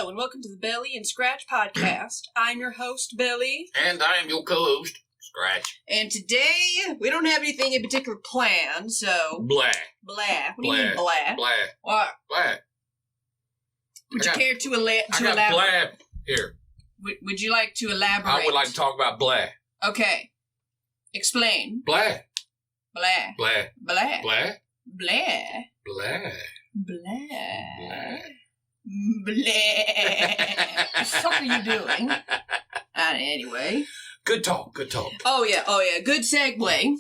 Hello, and welcome to the Bel-E and Scratch podcast. I'm your host, Bel-E. And I am your co-host, Scratch. And today, we don't have anything in particular planned, so... Blah. Blah. What do you mean, blah? Blah. What? Blah. Would you care to elaborate? I got blah here. Would you like to elaborate? I would like to talk about blah. Okay. Explain. Blah. Blah. Blah. Blah. Blah. Blah. Blah. Blah. Blah. What the fuck are you doing? Anyway. Good talk. Oh yeah. Good segue.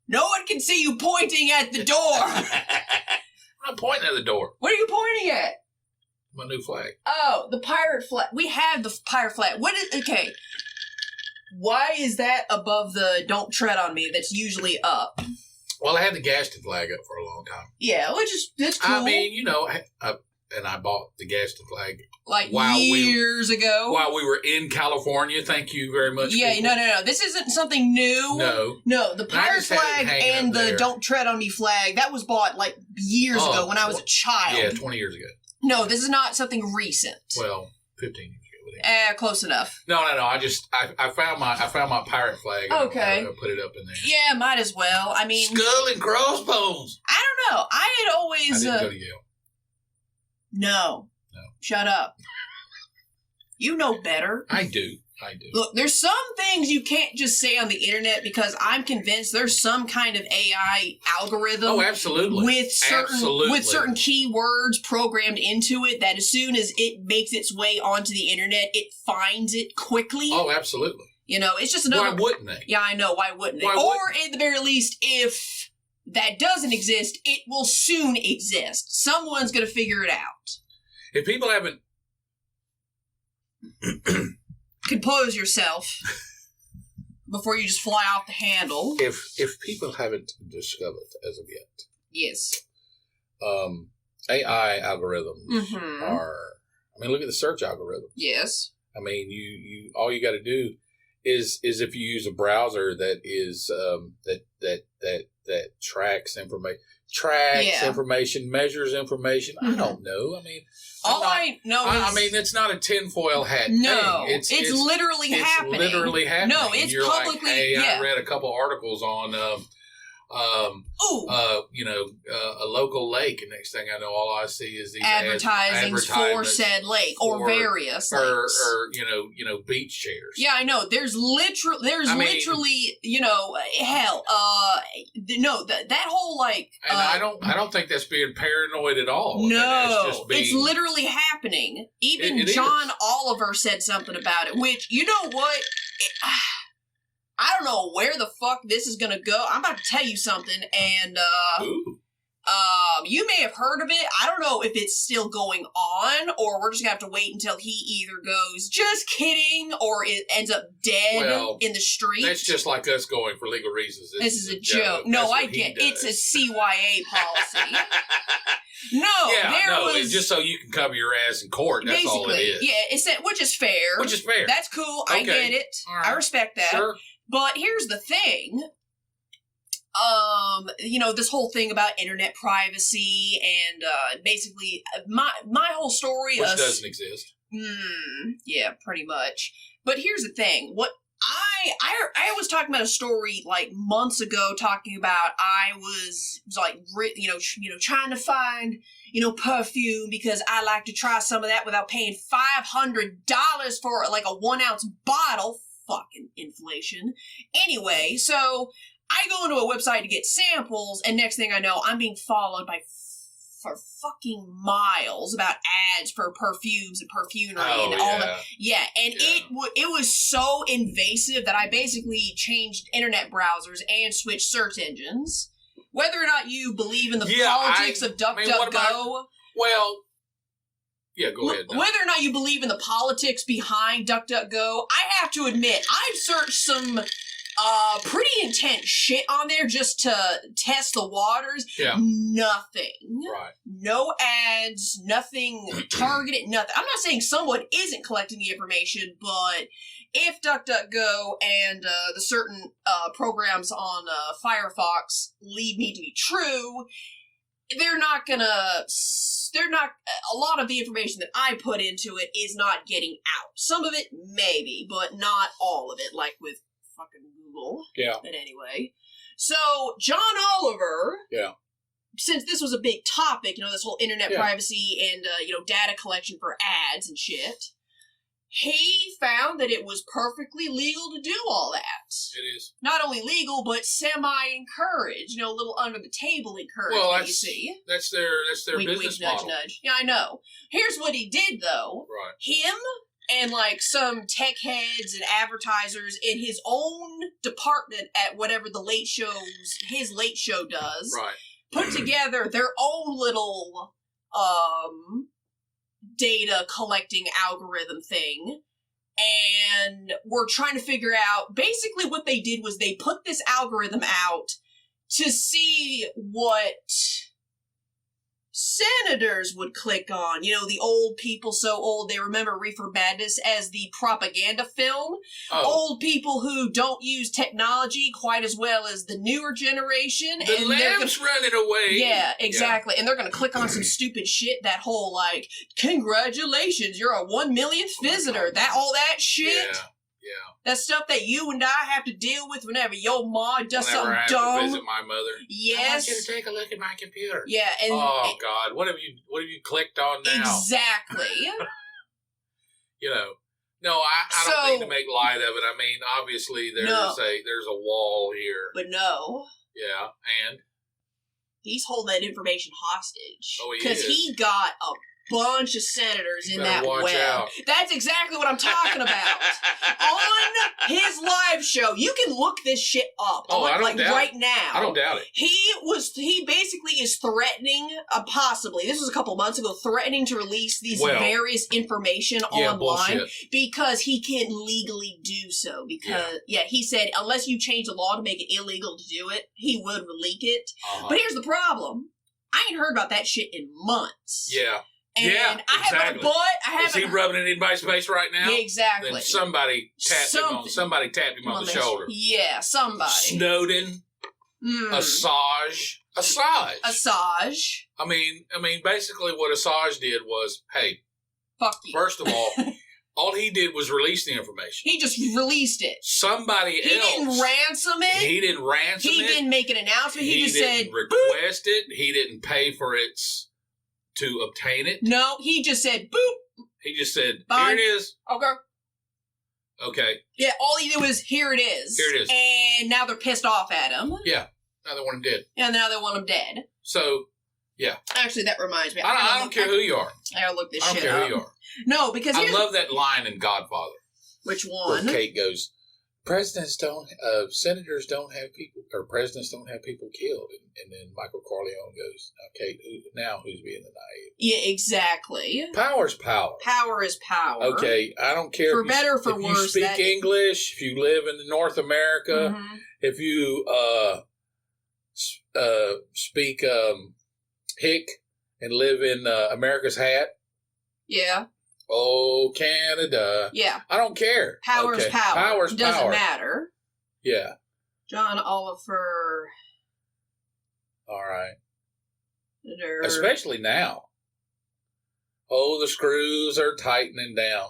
No one can see you pointing at the door. I'm not pointing at the door. What are you pointing at? My new flag. Oh, the pirate flag. We have the pirate flag. Okay. Why is that above the "Don't tread on me" that's usually up? Well, I had the Gaston flag up for a long time. Yeah, that's cool. I mean, and I bought the Gaston flag like years ago. While we were in California. Thank you very much. Yeah, people. No. This isn't something new. No. The pirate flag and the "Don't tread on me" flag, that was bought like years ago when I was a child. Yeah, 20 years ago. No, this is not something recent. Well, 15 years ago. Close enough. No. I found my pirate flag. Okay. I put it up in there. Yeah, might as well. I mean, skull and crossbones. I don't know. I had always. I didn't go to Yale. No. Shut up. You know better. I do. Look, there's some things you can't just say on the internet because I'm convinced there's some kind of AI algorithm. Oh, absolutely. With certain keywords programmed into it that as soon as it makes its way onto the internet, it finds it quickly. Oh, absolutely. It's just another... Why wouldn't they? Yeah, I know. Why wouldn't they? At the very least, if that doesn't exist, it will soon exist. Someone's going to figure it out. If people haven't... Compose yourself before you just fly off the handle. If people haven't discovered as of yet, yes, AI algorithms are. I mean, look at the search algorithm. Yes. I mean, you all you got to do is if you use a browser that is that tracks information, measures information. I don't know. I mean. I know is... I mean, it's not a tinfoil hat no, thing. It's literally happening. It's literally happening. No, it's you're publicly... Like, hey, I read a couple articles on, a local lake, and next thing I know, all I see is these advertisements for said lake or various lakes. Or beach chairs. Yeah, I know. There's literally, hell, that whole like... And I don't think that's being paranoid at all. No, it's just being, it's literally happening. Even it John is. Oliver said something about it, which, you know what? I don't know where the fuck this is gonna go. I'm about to tell you something, and you may have heard of it. I don't know if it's still going on, or we're just gonna have to wait until he either goes, just kidding, or it ends up dead in the street. That's just like us going for legal reasons. This is a joke. No, I get it. It's a CYA policy. It's just so you can cover your ass in court. That's all it is. Yeah, which is fair. That's cool. Okay. I get it. Right. I respect that. Sure. But here's the thing. This whole thing about internet privacy and basically my whole story which doesn't exist. Yeah, pretty much. But here's the thing. What I was talking about a story like months ago, talking about I was like trying to find perfume because I like to try some of that without paying $500 for like a 1 ounce bottle. Fucking inflation. Anyway, so I go into a website to get samples, and next thing I know, I'm being followed for fucking miles about ads for perfumes and perfumery and all that. Yeah, and it was so invasive that I basically changed internet browsers and switched search engines. Whether or not you believe in the politics of DuckDuckGo... Yeah, go ahead. Whether or not you believe in the politics behind DuckDuckGo, I have to admit, I've searched some pretty intense shit on there just to test the waters. Yeah. Nothing. Right. No ads, nothing targeted, nothing. I'm not saying someone isn't collecting the information, but if DuckDuckGo and the certain programs on Firefox lead me to be true, they're not gonna. They're not. A lot of the information that I put into it is not getting out. Some of it maybe, but not all of it. Like with fucking Google. Yeah. But anyway, so John Oliver. Yeah. Since this was a big topic, this whole internet privacy and data collection for ads and shit. He found that it was perfectly legal to do all that. It is. Not only legal, but semi-encouraged. A little under-the-table encouragement, Well, you see. That's their Wink, business wink, model. nudge, nudge. Yeah, I know. Here's what he did, though. Right. Him and, some tech heads and advertisers in his own department at whatever his late show does. Right. Put together their own little, data collecting algorithm thing, and we're trying to figure out, basically what they did was they put this algorithm out to see what senators would click on. The old people so old they remember Reefer Madness as the propaganda film. Old people who don't use technology quite as well as the newer generation. The lamb's running away. Yeah, exactly. Yeah. And they're going to click on some stupid shit, that whole, congratulations, you're a 1 millionth visitor. All that shit. Yeah. That stuff that you and I have to deal with whenever your ma does something I have dumb. To visit my mother. Yes. I want you to take a look at my computer. Yeah, and oh God, what have you clicked on now? Exactly. No, I don't mean to make light of it. I mean, obviously there's a wall here. But no. Yeah, and he's holding that information hostage. Oh, because he got a bunch of senators in that watch web. Out. That's exactly what I'm talking about. On his live show, you can look this shit up. I don't doubt right it. now. I don't doubt it. He basically is threatening, possibly, this was a couple months ago, threatening to release these various information online bullshit. because he can't legally do so. Because, he said unless you change the law to make it illegal to do it, he would leak it. But here's the problem. I ain't heard about that shit in months. Yeah. And exactly. Is he rubbing it in anybody's face right now? Yeah, exactly. Then somebody tapped him on the shoulder. Yeah, somebody. Snowden. Assange. I mean, basically what Assange did was, hey, fuck you. First of all he did was release the information. He just released it. Somebody else. He didn't ransom it. He didn't ransom it. He didn't make an announcement. He just didn't said, request it. He didn't pay for it to obtain it. No, he just said, boop. He just said, bye. Here it is. Okay. Yeah, all he did was, here it is. Here it is. And now they're pissed off at him. Yeah. Now they want him dead. And now they want him dead. So, yeah. Actually, that reminds me. I don't care who you are. I gotta look this shit up. I don't care who you are. No, because I love that line in Godfather. Which one? Where Kate goes, senators don't have people, or presidents don't have people killed. And then Michael Corleone goes, Kate, who's being the naive? Yeah, exactly. Power's power. Power is power. Okay, I don't care for better or for if worse. You speak English, if you live in North America, if you speak Hick and live in America's Hat. Yeah. Oh, Canada. Yeah. I don't care. Power's power. Power's doesn't power. matter. Yeah. John Oliver. All right. Especially now. Oh, the screws are tightening down.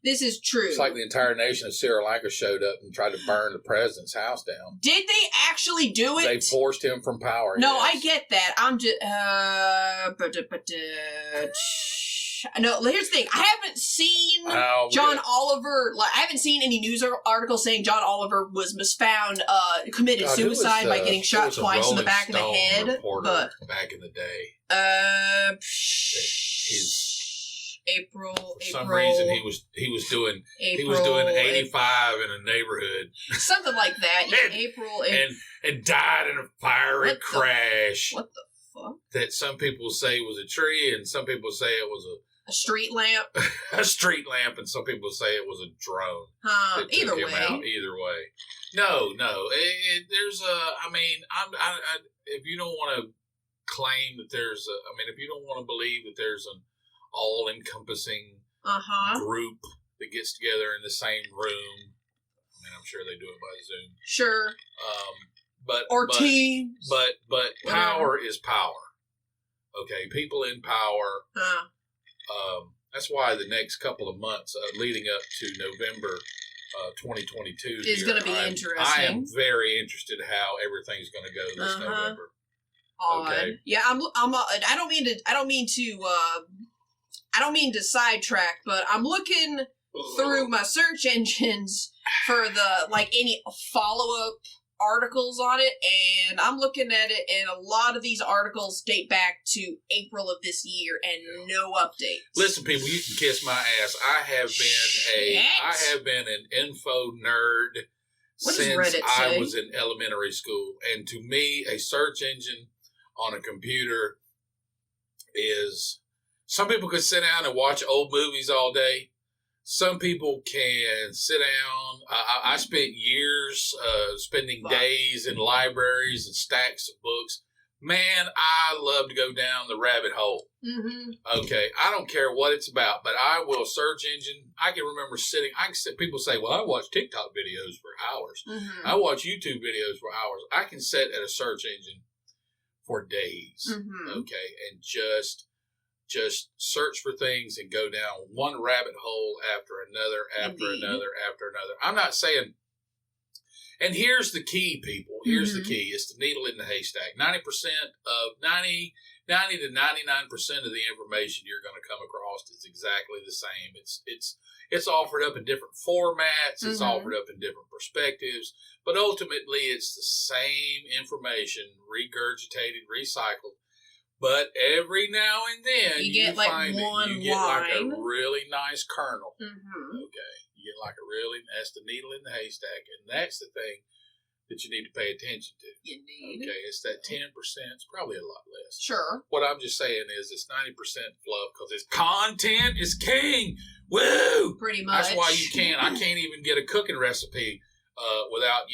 This is true. It's like the entire nation of Sri Lanka showed up and tried to burn the president's house down. Did they actually do it? They forced him from power. No, yes. I get that. I'm just... No, here's the thing. I haven't seen John Oliver... I haven't seen any news articles saying John Oliver was misfound committed suicide by getting shot twice in the back of the head. But back in the day. April. For some reason, he was doing 85 in a neighborhood, something like that. Yeah, April, and died in a fiery crash. What the fuck? That some people say was a tree, and some people say it was a street lamp. A street lamp, and some people say it was a drone. Either way. Either way. No. There's a. I mean, if you don't want to claim that there's a. I mean, if you don't want to believe that there's an all-encompassing group that gets together in the same room. I mean, I'm sure they do it by Zoom. Sure. But teams. But power is power. Okay, people in power. Huh. That's why the next couple of months leading up to November 2022 It's going to be interesting. I am very interested how everything's going to go this November. Okay. Yeah, I don't mean to sidetrack, but I'm looking through my search engines for any follow-up articles on it, and I'm looking at it, and a lot of these articles date back to April of this year, and no updates. Listen, people, you can kiss my ass. I have been an info nerd since I was in elementary school, and to me, a search engine on a computer is. Some people can sit down and watch old movies all day. Some people can sit down. I spent years spending days in libraries and stacks of books. Man, I love to go down the rabbit hole. Mm-hmm. Okay, I don't care what it's about, but I will search engine. I can remember people say, well, I watch TikTok videos for hours. Mm-hmm. I watch YouTube videos for hours. I can sit at a search engine for days, okay, and just search for things and go down one rabbit hole after another, another. I'm not saying, and here's the key, people. Here's the key. It's the needle in the haystack. 90% of 90 to 99% of the information you're going to come across is exactly the same. It's offered up in different formats. It's offered up in different perspectives, but ultimately it's the same information regurgitated, recycled. But every now and then you get like a really nice kernel. Okay, you get that's the needle in the haystack, and that's the thing that you need to pay attention to. Indeed. Okay, it's that 10%. It's probably a lot less. Sure. What I'm just saying is it's 90% fluff because it's content is king. Woo! Pretty much. That's why I can't even get a cooking recipe without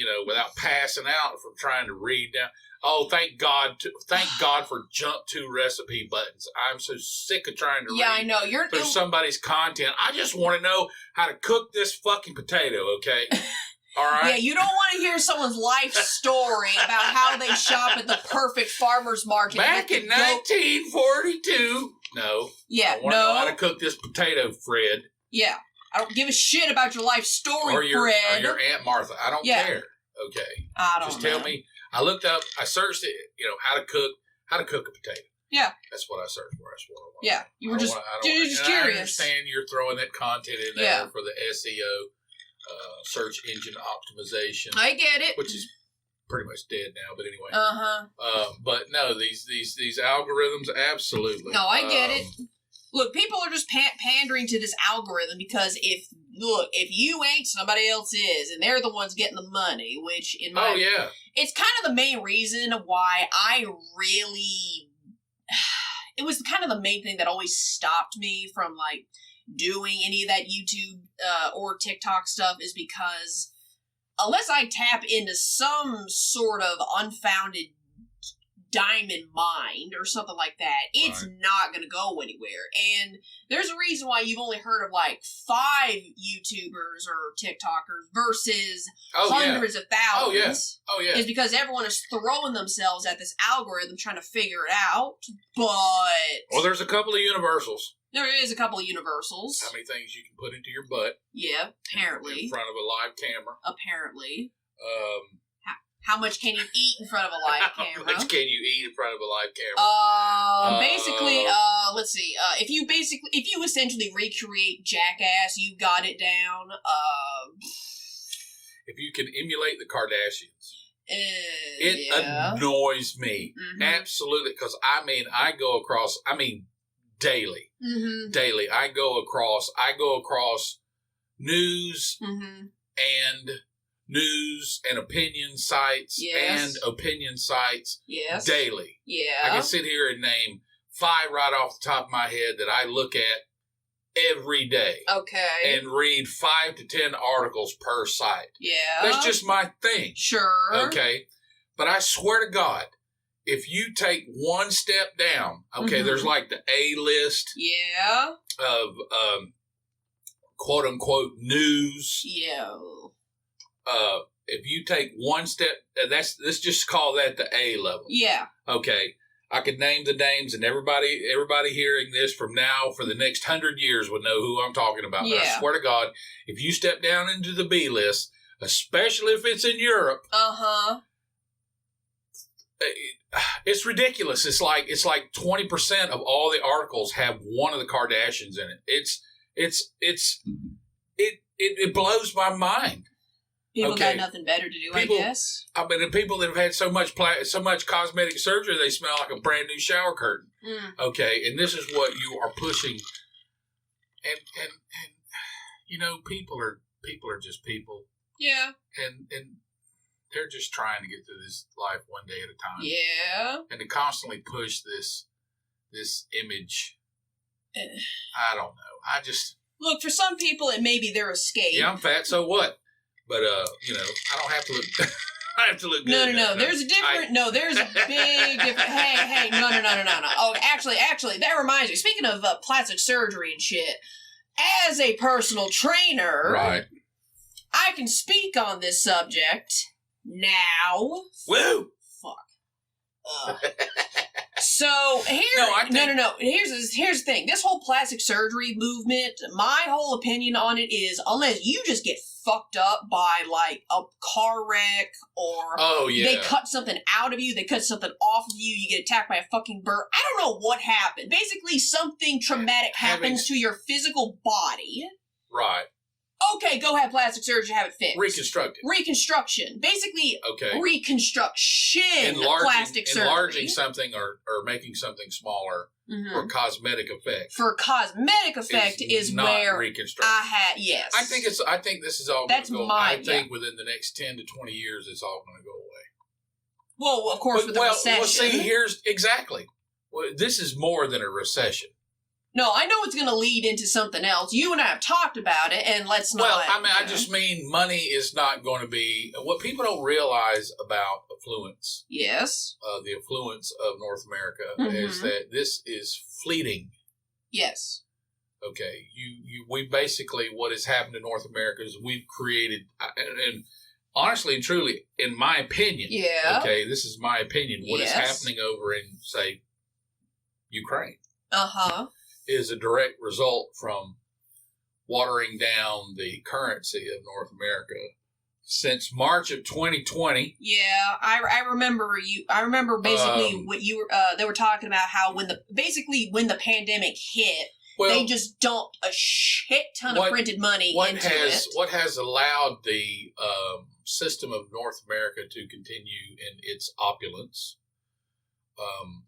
passing out from trying to read down. Oh, thank God for jump to recipe buttons. I'm so sick of trying to read through somebody's content. I just want to know how to cook this fucking potato, okay? All right? Yeah, you don't want to hear someone's life story about how they shop at the perfect farmer's market. Back in 1942. No. Yeah, I want to know how to cook this potato, Fred. Yeah. I don't give a shit about your life story, Fred. Or your Aunt Martha. I don't care. Okay. Just tell me. I searched it, how to cook a potato. Yeah. That's what I searched for. That's what I wanted. Yeah. You were just curious. I understand you're throwing that content in there for the SEO, search engine optimization. I get it. Which is pretty much dead now, but anyway. But no, these algorithms, absolutely. No, I get it. Look, people are just pandering to this algorithm because if you ain't, somebody else is, and they're the ones getting the money, which it's kind of the main reason why it was kind of the main thing that always stopped me from doing any of that YouTube or TikTok stuff is because unless I tap into some sort of unfounded diamond mind or something like that, it's not going to go anywhere. And there's a reason why you've only heard of 5 YouTubers or TikTokers versus hundreds of thousands. Oh yeah. Is because everyone is throwing themselves at this algorithm trying to figure it out. But there's a couple of universals. There is a couple of universals. How many things you can put into your butt? Yeah, apparently. In front of a live camera. Apparently. How much can you eat in front of a live camera? How much can you eat in front of a live camera? Basically, let's see. If you essentially recreate Jackass, you got it down. If you can emulate the Kardashians. It annoys me. Absolutely. Because, I go across, daily. Daily. I go across news and opinion sites daily. Yeah. I can sit here and name 5 right off the top of my head that I look at every day. Okay. And read 5 to 10 articles per site. Yeah. That's just my thing. Sure. Okay. But I swear to God, if you take one step down, there's the A list. Yeah. Of quote unquote news. Yeah. If you take one step, let's just call that the A level. Yeah. Okay. I could name the names, and everybody hearing this from now for the next 100 years would know who I'm talking about. Yeah. And I swear to God, if you step down into the B list, especially if it's in Europe, it's ridiculous. It's like 20% of all the articles have one of the Kardashians in it. It blows my mind. People got nothing better to do, I guess. I mean, the people that have had so much cosmetic surgery, they smell like a brand new shower curtain. Okay, and this is what you are pushing. And you know, people are just people. Yeah. And they're just trying to get through this life one day at a time. Yeah. And to constantly push this image, I don't know. I just look, for some people, it may be their escape. Yeah, I'm fat. So what? But you know, I don't have to look. I have to look good. No. There's a different. There's a big difference. Hey. No. Oh, actually, that reminds me. Speaking of plastic surgery and shit, as a personal trainer, right, I can speak on this subject now. Woo! Fuck. So here's the thing. This whole plastic surgery movement, my whole opinion on it is, unless you just get fucked up by like a car wreck or they cut something out of you, they cut something off of you, you get attacked by a fucking bird. I don't know what happened. Basically, something traumatic happens to your physical body. Right. Okay, go have plastic surgery, have it fixed. Reconstruction. Basically, reconstruction of plastic surgery. Enlarging something or making something smaller for cosmetic effect. For cosmetic effect is where reconstruction. Yes. I think this is all that's going to go. I think within the next 10 to 20 years, it's all going to go away. Well, of course, with the recession. Well, see, here's exactly. Well, this is more than a recession. No, I know it's going to lead into something else. You and I have talked about it, and let's not... Well, I mean, I just mean money is not going to be... What people don't realize about affluence... Yes. The affluence of North America is that this is fleeting. Yes. Okay. We basically, what has happened to North America is we've created... And honestly and truly, in my opinion... Yeah. Okay, this is my opinion. What is happening over in, say, Ukraine... is a direct result from watering down the currency of North America since March of 2020. Yeah, I remember I remember basically what you were. They were talking about how when the pandemic hit, they just dumped a shit ton of printed money into it. What has allowed the system of North America to continue in its opulence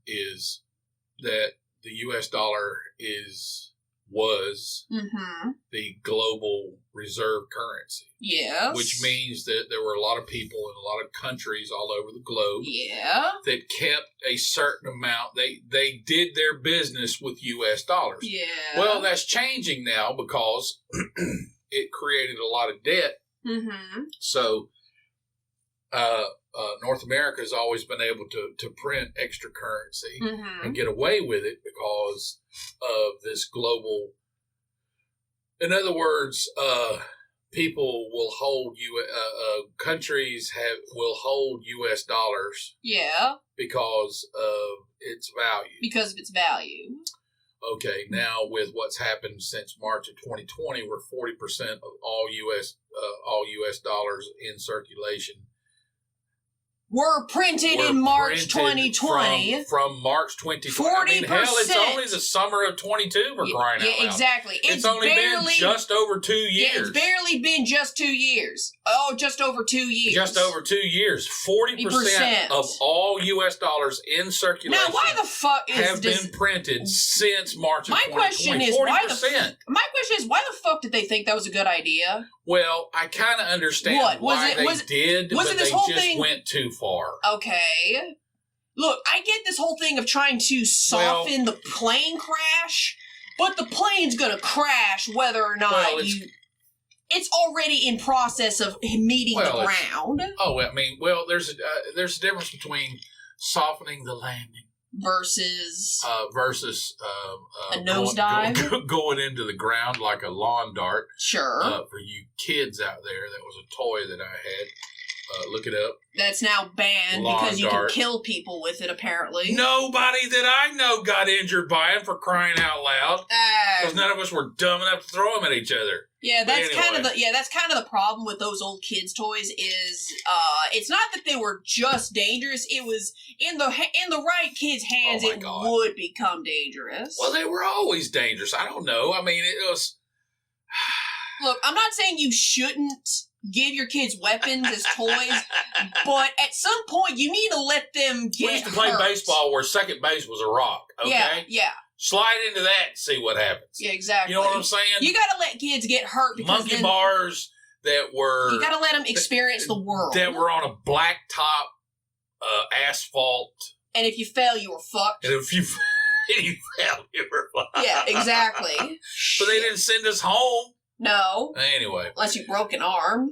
is that the U.S. dollar was the global reserve currency. Yes. Which means that there were a lot of people in a lot of countries all over the globe that kept a certain amount. They did their business with U.S. dollars. Yeah. Well, that's changing now because it created a lot of debt. So North America has always been able to print extra currency and get away with it because of this global. In other words, people will hold countries will hold U.S. dollars. Yeah. Because of its value. Because of its value. Okay, now with what's happened since March of 2020, where 40% of all U.S. dollars in circulation were printed in March 2020. From March 2020. 40%. I mean, hell, it's only the summer of 22 for crying out loud. Exactly. It's only been just over 2 years. Yeah, it's barely been just 2 years. Oh, just over 2 years. Just over 2 years. 40% of all U.S. dollars in circulation now, why the fuck have been printed since March of 2020. My question is, 40%. Why the fuck did they think that was a good idea? Well, I kind of understand why they did, but they just went too far. Okay. Look, I get this whole thing of trying to soften the plane crash, but the plane's going to crash whether or not it's already in process of meeting the ground. There's a difference between softening the landing versus a nosedive going into the ground like a lawn dart. Sure. For you kids out there, that was a toy that I had. Look it up. That's now banned Lawn because you dart. can kill people with it, apparently. Nobody that I know got injured by it, for crying out loud. Because none of us were dumb enough to throw them at each other. Yeah, that's But anyway. that's kind of the problem with those old kids' toys. Is it's not that they were just dangerous; it was in the right kids' hands, Oh my it God. would become dangerous. Well, they were always dangerous. I don't know. I mean, it was. Look, I'm not saying you shouldn't give your kids weapons as toys, but at some point you need to let them get We used to play hurt. baseball where second base was a rock. Okay, Yeah, slide into that and see what happens. yeah, exactly. You know what I'm saying? You gotta let kids get hurt because Monkey then bars that were you gotta let them experience the world. that were on a blacktop asphalt, And if you fail, you were fucked. and if you fell, you were fine. Yeah, exactly. But they didn't send us home. No, Anyway, unless you broke an arm.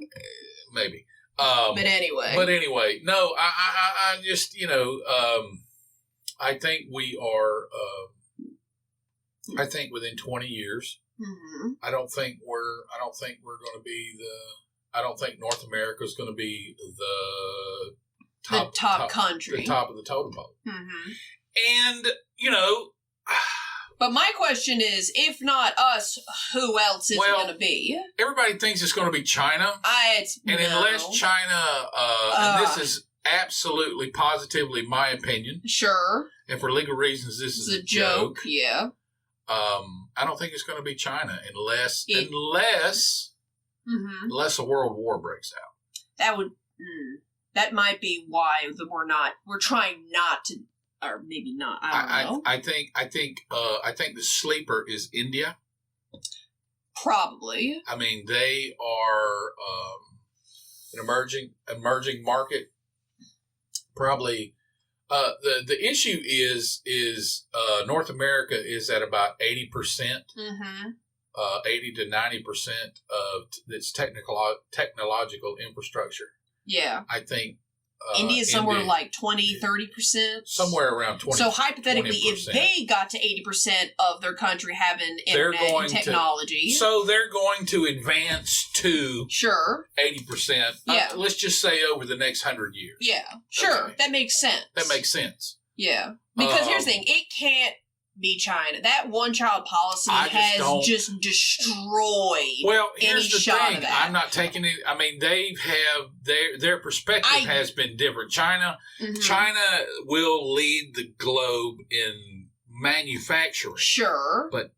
maybe. But anyway. No, I just I think we are. I think within 20 years, Mm-hmm. I don't think we're going to be I don't think North America is going to be the top country. the top of the totem pole. Mm-hmm. And But my question is, if not us, who else is it Well, going to be? everybody thinks it's going to be China, and No. unless China, and this is absolutely positively my opinion, Sure. and for legal reasons, this It's is a joke. Yeah. I don't think it's going to be China unless Mm-hmm. unless a world war breaks out. That would. That might be why we're trying not to, or maybe not. I don't know. I think the sleeper is India. Probably. I mean, they are an emerging market. Probably, the issue is North America is at about 80%, Mm-hmm. 80 to 90% of its technological infrastructure. Yeah. I think India's somewhere like 20, 30%. somewhere around 20. So hypothetically, 20%. if they got to 80% of their country having internet and technology, So they're going to advance to sure, 80%. Yeah. Let's just say over the next 100 years. yeah, sure, Okay. that makes sense. That makes sense. Yeah, because here's the thing: it can't be China. That one-child policy I just don't- just destroyed. Well, here's Any the shot thing. of that. I'm not taking it. I mean, they have their perspective has been different. China Mhm. will lead the globe in manufacturing, Sure, but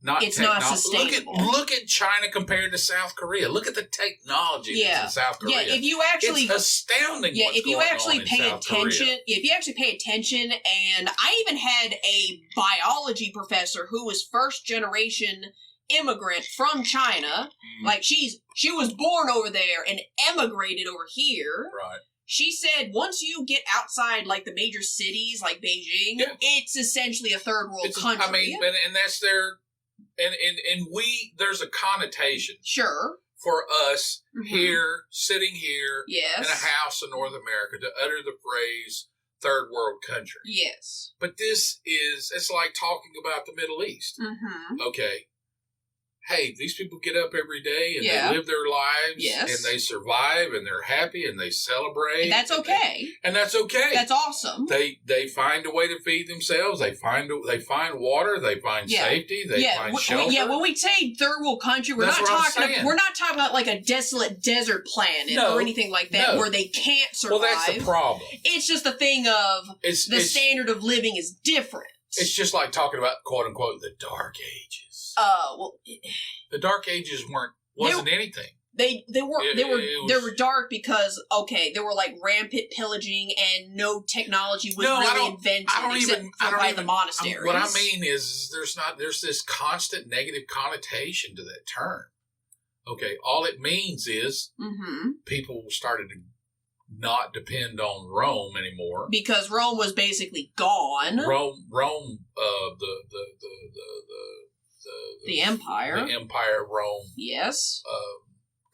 not It's not techno- sustainable. Look at China compared to South Korea. Look at the technology Yeah. that's in South Korea. yeah. If you actually, it's astounding. yeah, what's if you going actually on in pay South Korea. attention, if you actually pay attention, and I even had a biology professor who was first generation immigrant from China. Like she was born over there and emigrated over here. Right. She said once you get outside like the major cities like Beijing, Yeah. it's essentially a third world country. I mean, and that's their, and we, there's a connotation sure. for us Mhm. here, sitting here Yes. in a house in North America to utter the phrase third world country. Yes. But it's like talking about the Middle East. Mm-hmm. Okay. Hey, these people get up every day and Yeah. they live their lives Yes. and they survive and they're happy and they celebrate. And that's okay. And that's okay. That's awesome. They find a way to feed themselves. They find water. They find Yeah. safety. They find shelter. When we say third world country, That's what I'm saying. we're not talking about like a desolate desert planet No. or anything like that No. where they can't survive. Well, that's the problem. It's just a thing of It's standard of living is different. It's just like talking about quote unquote the Dark Ages. Well, The Dark Ages wasn't anything. they were It they was- were dark because there were like rampant pillaging and no technology was No, I really don't- invented I don't except even. for I don't by even. the monasteries. What I mean is, there's this constant negative connotation to that term. Okay, all it means is Mm-hmm. people started to not depend on Rome anymore. Because Rome was basically gone. Rome, The empire. the Empire of Rome Yes.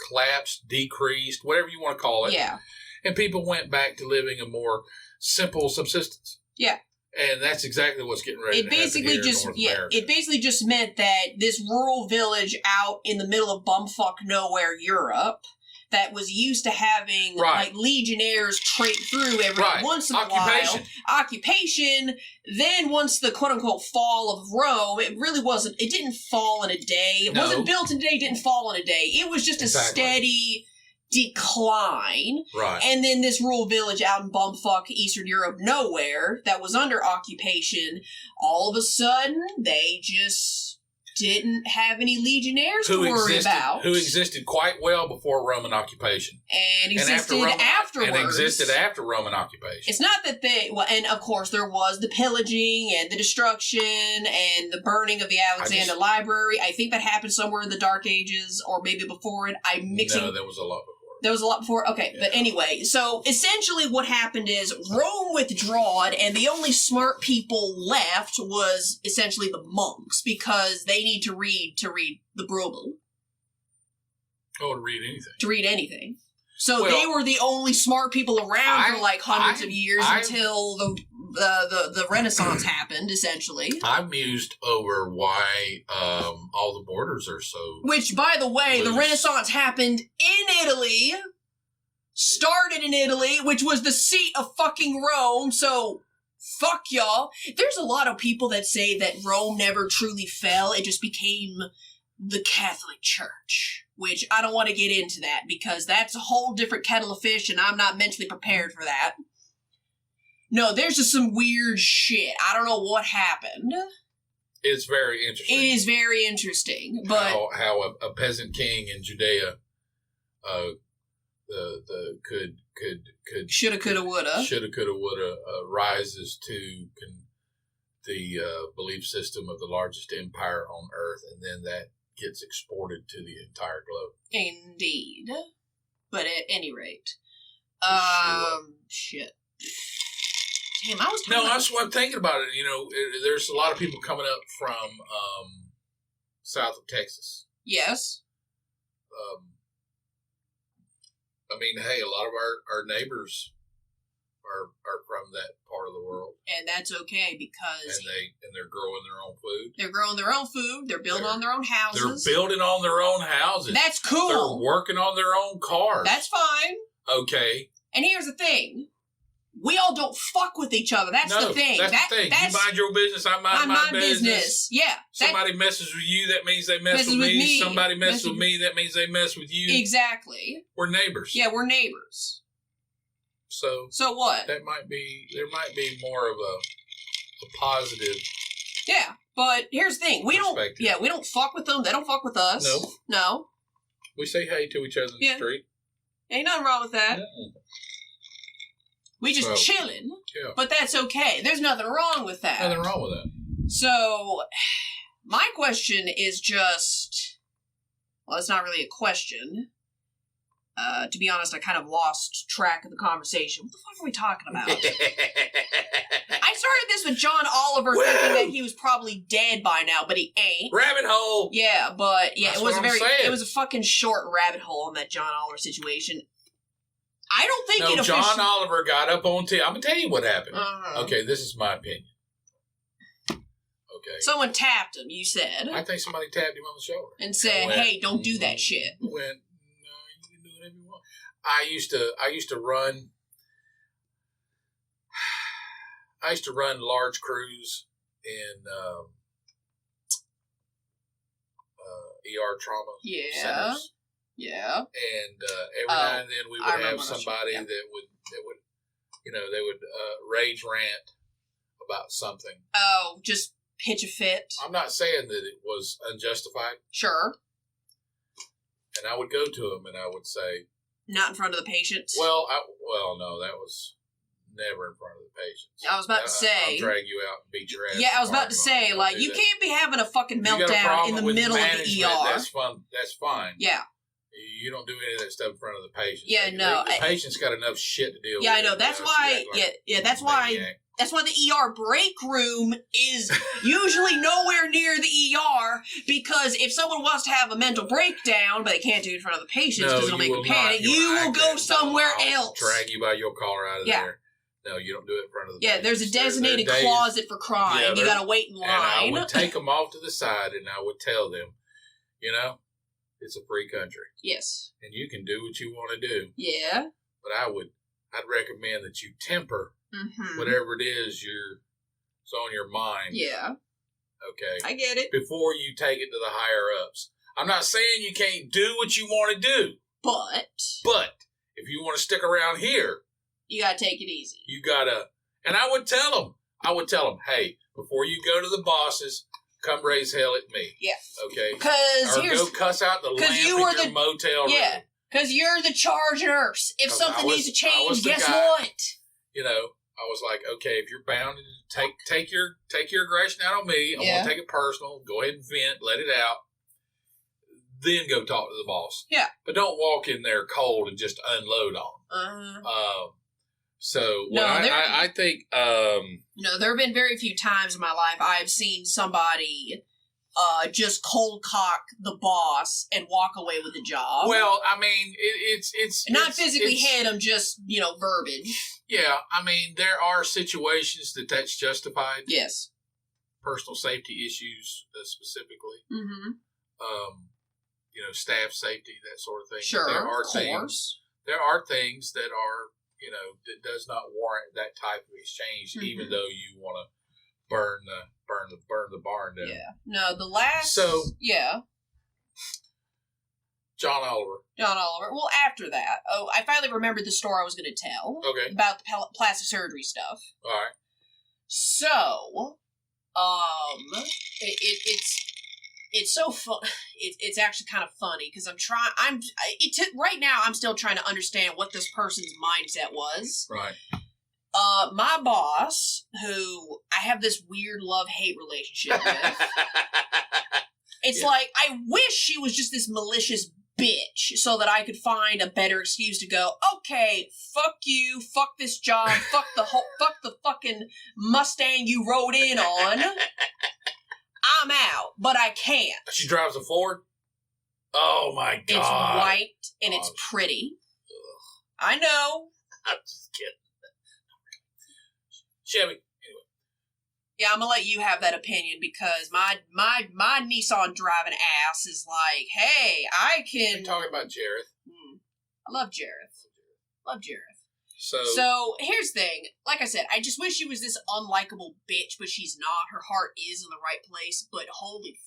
collapsed, decreased, whatever you want to call it. Yeah. And people went back to living a more simple subsistence. Yeah. And that's exactly what's getting ready It to happen basically here in just North America. it basically just meant that this rural village out in the middle of bumfuck nowhere Europe that was used to having like legionnaires trait through every once in a while. Occupation. Then once the quote unquote fall of Rome, it really wasn't. It didn't fall in a day. It wasn't built in a day. It didn't fall in a day. It was just a steady decline. Right. And then this rural village out in bumfuck Eastern Europe nowhere that was under occupation, all of a sudden they just didn't have any legionnaires to worry about. Who existed quite well before Roman occupation. And existed afterwards. And existed after Roman occupation. It's not that they... Well, and of course there was the pillaging and the destruction and the burning of the Alexander Library. I think that happened somewhere in the Dark Ages or maybe before it. No, there was a lot before. There was a lot before? Okay, yeah. But anyway, so essentially what happened is Rome withdrawed, and the only smart people left was essentially the monks, because they need to read the Bible. Oh, to read anything. To read anything. So they were the only smart people around for like hundreds of years until the Renaissance happened, essentially. I've mused over why all the borders are so... Which, by the way, the Renaissance happened in Italy, started in Italy, which was the seat of fucking Rome, so fuck y'all. There's a lot of people that say that Rome never truly fell, it just became the Catholic Church. Which, I don't want to get into that, because that's a whole different kettle of fish, and I'm not mentally prepared for that. No, there's just some weird shit. I don't know what happened. It's very interesting. It is very interesting, but... How a peasant king in Judea could... Shoulda, coulda, woulda. Shoulda, coulda, woulda rises to the belief system of the largest empire on earth, and then that gets exported to the entire globe. Indeed. But at any rate. Shit. Damn, I was talking that's what I'm thinking about it. You know, there's a lot of people coming up from south of Texas. Yes. I mean, hey, a lot of our neighbors are from that part of the world. And that's okay, because... And they're growing their own food. They're growing their own food. They're building on their own houses. They're building on their own houses. That's cool. They're working on their own cars. That's fine. Okay. And here's the thing. We all don't fuck with each other. That's the thing. That's the thing. You mind your business, I mind my business. Yeah. Somebody messes with you, that means they mess with me. Somebody messes with me, that means they mess with you. Exactly. We're neighbors. Yeah, we're neighbors. So what? There might be more of a positive. Yeah, but here's the thing: we don't fuck with them. They don't fuck with us. No. We say hey to each other in the street. Ain't nothing wrong with that. Mm-mm. We just chilling. Yeah. But that's okay. There's nothing wrong with that. Nothing wrong with that. So, my question is just, well, it's not really a question. To be honest, I kind of lost track of the conversation. What the fuck are we talking about? I started this with John Oliver thinking that he was probably dead by now, but he ain't. Rabbit hole! Yeah, but That's it was it was a fucking short rabbit hole on that John Oliver situation. I don't think John Oliver got up on TV. I'm going to tell you what happened. Okay, this is my opinion. Okay. Someone tapped him, you said. I think somebody tapped him on the shoulder. And said, hey, don't do that shit. No, you can do whatever you want. I used to run large crews in ER trauma centers. Yeah. And every now and then we would have somebody that would rage rant about something. Oh, just pitch a fit. I'm not saying that it was unjustified. Sure. And I would go to him and I would say, not in front of the patients. Well, no, that was never in front of the patients. I was about to say, I'll drag you out and beat your ass. Yeah, I was about to say, like, you can't be having a fucking meltdown in the middle of the ER. That's fun. That's fine. Yeah. You don't do any of that stuff in front of the patients. Yeah, no. The patient's got enough shit to deal with. Yeah, I know. That's why. That's why. That's why the ER break room is usually nowhere near the ER, because if someone wants to have a mental breakdown, but they can't do it in front of the patients because it'll make them panic, you will go somewhere else. Drag you by your collar out of there. No, you don't do it in front of the patients. There's a designated closet for crying. You got to wait in line. And I would take them off to the side and I would tell them, it's a free country. Yes. And you can do what you want to do. Yeah. But I'd recommend that you temper whatever it is it's on your mind. Yeah. Okay. I get it. Before you take it to the higher ups. I'm not saying you can't do what you want to do. But if you want to stick around here, you gotta take it easy. You gotta, and I would tell them, hey, before you go to the bosses, come raise hell at me. Yeah. Okay. Or go cuss out the lamp in your motel room. Yeah. Because you're the charge nurse. If something needs to change, guess what? You know, I was like, okay, if you're bound to take your aggression out on me, I'm gonna take it personal. Go ahead and vent, let it out. Then go talk to the boss. Yeah. But don't walk in there cold and just unload on them. I think... there have been very few times in my life I've seen somebody just cold cock the boss and walk away with the job. Well, I mean, it's not physically hit him, just, verbiage. Yeah, I mean, there are situations that's justified. Yes. Personal safety issues, specifically. Mm-hmm. Staff safety, that sort of thing. Sure, there are of course. There are things that are, that does not warrant that type of exchange, even though you want to burn the barn down. Yeah. No, the last. So. Yeah. John Oliver. Well, after that, I finally remembered the story I was going to tell. Okay. About the plastic surgery stuff. All right. So, it's so fun. It's actually kind of funny because right now I'm still trying to understand what this person's mindset was. Right. My boss, who I have this weird love-hate relationship with, it's like, I wish she was just this malicious bitch so that I could find a better excuse to go, okay, fuck you, fuck this job, fuck the fucking Mustang you rode in on. I'm out, but I can't. She drives a Ford? Oh my God. It's white and it's pretty. Ugh. I know. I'm just kidding. Chevy. Anyway. Yeah, I'm gonna let you have that opinion because my Nissan driving ass is like, hey, I can. You're talking about Jareth. I love Jareth. So here's the thing. Like I said, I just wish she was this unlikable bitch, but she's not. Her heart is in the right place, but holy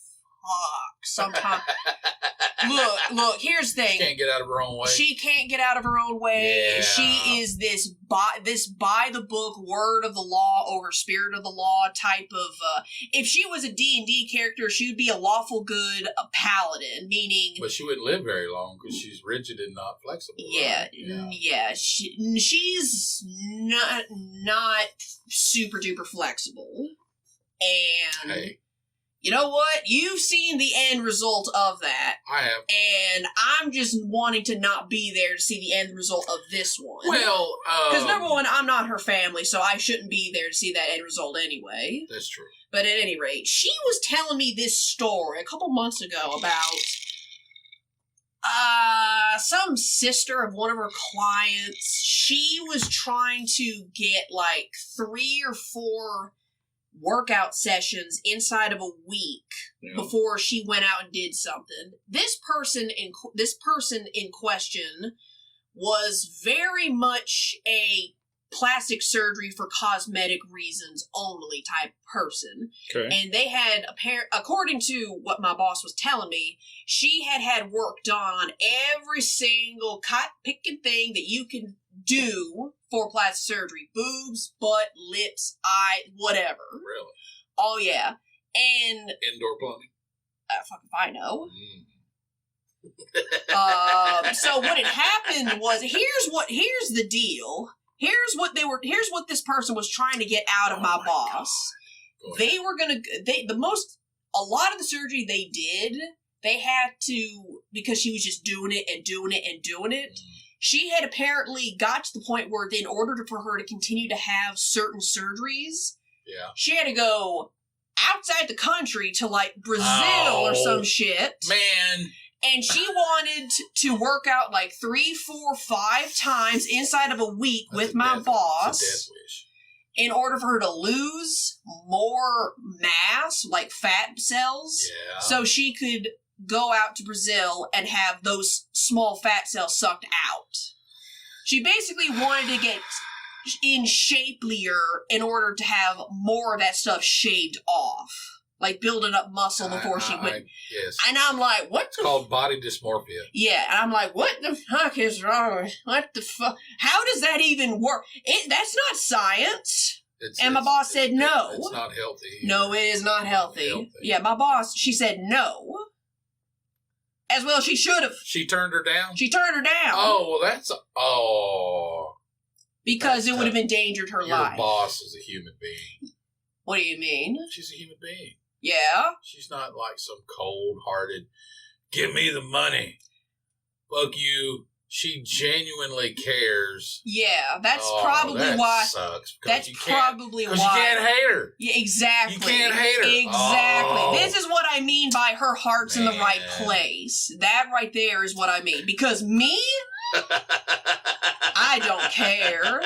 fuck. Sometimes. Look, here's the thing. She can't get out of her own way. She can't get out of her own way. Yeah. She is this by the book, word of the law over spirit of the law type of, if she was a D&D character, she would be a lawful good paladin, meaning... But she wouldn't live very long because she's rigid and not flexible. Yeah, right? yeah. She's not super duper flexible. And... Hey. You know what? You've seen the end result of that. I have. And I'm just wanting to not be there to see the end result of this one. Well, because number one, I'm not her family, so I shouldn't be there to see that end result anyway. That's true. But at any rate, she was telling me this story a couple months ago about some sister of one of her clients. She was trying to get like 3 or 4 workout sessions inside of a week before she went out and did something. This person in question was very much a plastic surgery for cosmetic reasons only type person. Okay. And they had, according to what my boss was telling me, she had work done on every single picking thing that you can do for plastic surgery. Boobs, butt, lips, eye, whatever. Really? Oh, yeah. And... Indoor plumbing? Fuck if I know. So what had happened was, here's the deal. Here's what this person was trying to get out of my boss. They were a lot of the surgery they did, they had to, because she was just doing it and doing it and doing it. She had apparently got to the point where in order for her to continue to have certain surgeries, she had to go outside the country to like Brazil or some shit. Man. And she wanted to work out like 3, 4, 5 times inside of a week with my boss. That's a death wish. In order for her to lose more mass, like fat cells, so she could go out to Brazil and have those small fat cells sucked out. She basically wanted to get in shapelier in order to have more of that stuff shaved off. Like building up muscle before she went. Yes. And I'm like, what It's called body dysmorphia. Yeah, and I'm like, what the fuck is wrong? What the fuck? How does that even work? That's not science. And my boss said no. It's not healthy. No, it is not healthy. Yeah, my boss, she said no. As well, she should have. She turned her down? She turned her down. Oh, well, that's... Oh. Because it would have endangered her life. Your boss is a human being. What do you mean? She's a human being. Yeah? She's not like some cold-hearted, give me the money. Fuck you. She genuinely cares. Yeah, that's probably that why. Sucks. That's probably why. Because you can't hate her. Yeah, exactly. You can't hate her. Exactly. Oh. This is what I mean by her heart's in the right place. That right there is what I mean. Because me, I don't care.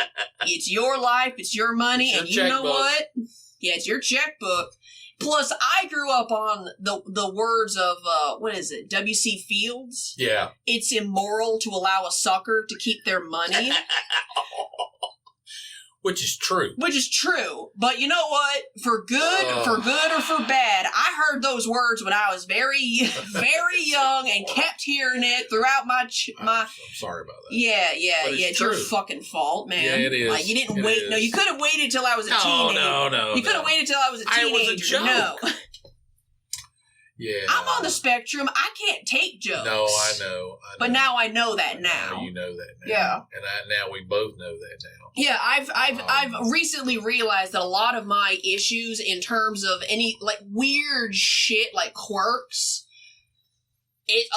It's your life. It's your money. It's and your you know checkbook. what? Yeah, it's your checkbook. Plus, I grew up on the words of, what is it, W.C. Fields? Yeah. It's immoral to allow a sucker to keep their money. Which is true. Which is true. But you know what? For good or for bad, I heard those words when I was very, very young and kept hearing it throughout my... I'm sorry about that. Yeah, But it's your fucking fault, man. Yeah, it is. Like, you didn't It wait. is. No, you could have waited till I was a teenager. No. You could have waited till I was a teenager. It was a joke. No. Yeah. I'm on the spectrum. I can't take jokes. No, I know. But now I know that now. You know that now. Yeah. And now we both know that now. Yeah, I've recently realized that a lot of my issues in terms of any like weird shit like quirks,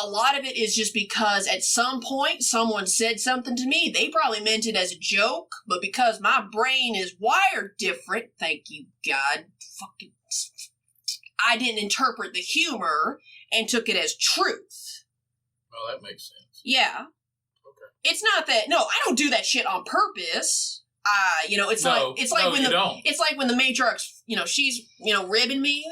a lot of it is just because at some point someone said something to me. They probably meant it as a joke, but because my brain is wired different, thank you God, fucking, I didn't interpret the humor and took it as truth. Well, that makes sense. Yeah. It's not that. No, I don't do that shit on purpose. It's like when the matriarch, she's ribbing me.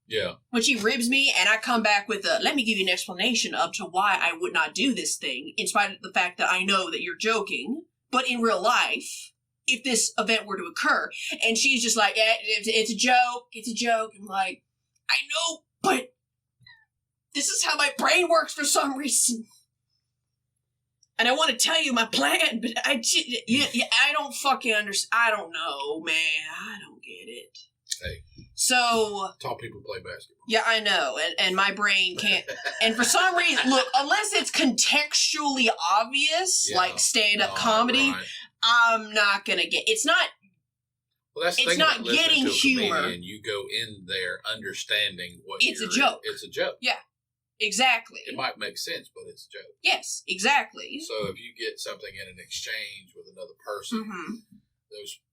Yeah. When she ribs me, and I come back with let me give you an explanation of to why I would not do this thing, in spite of the fact that I know that you're joking. But in real life, if this event were to occur, and she's just like, it's a joke, it's a joke. I'm like, I know, but this is how my brain works for some reason. And I want to tell you my plan, but I don't fucking understand. I don't know, man. I don't get it. Hey. So. Tall people play basketball. Yeah, I know. And my brain can't. And for some reason, look, unless it's contextually obvious, like stand-up comedy, right. I'm not going to get. It's not. Well, that's the it's thing not about listening getting to a humor. comedian, you go in there understanding what it's a joke. It's a joke. Yeah. Exactly. It might make sense, but it's a joke. Yes, exactly. So if you get something in an exchange with another person,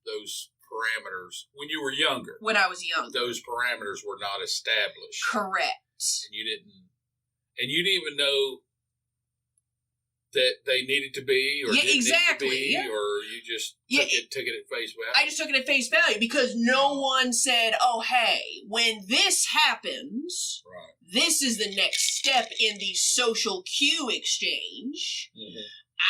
those parameters, when you were younger. When I was young. Those parameters were not established. Correct. And you didn't even know that they needed to be, or didn't need to be, or you just took it at face value. I just took it at face value because no one said, oh, hey, when this happens, this is the next step in the social cue exchange. Mm-hmm.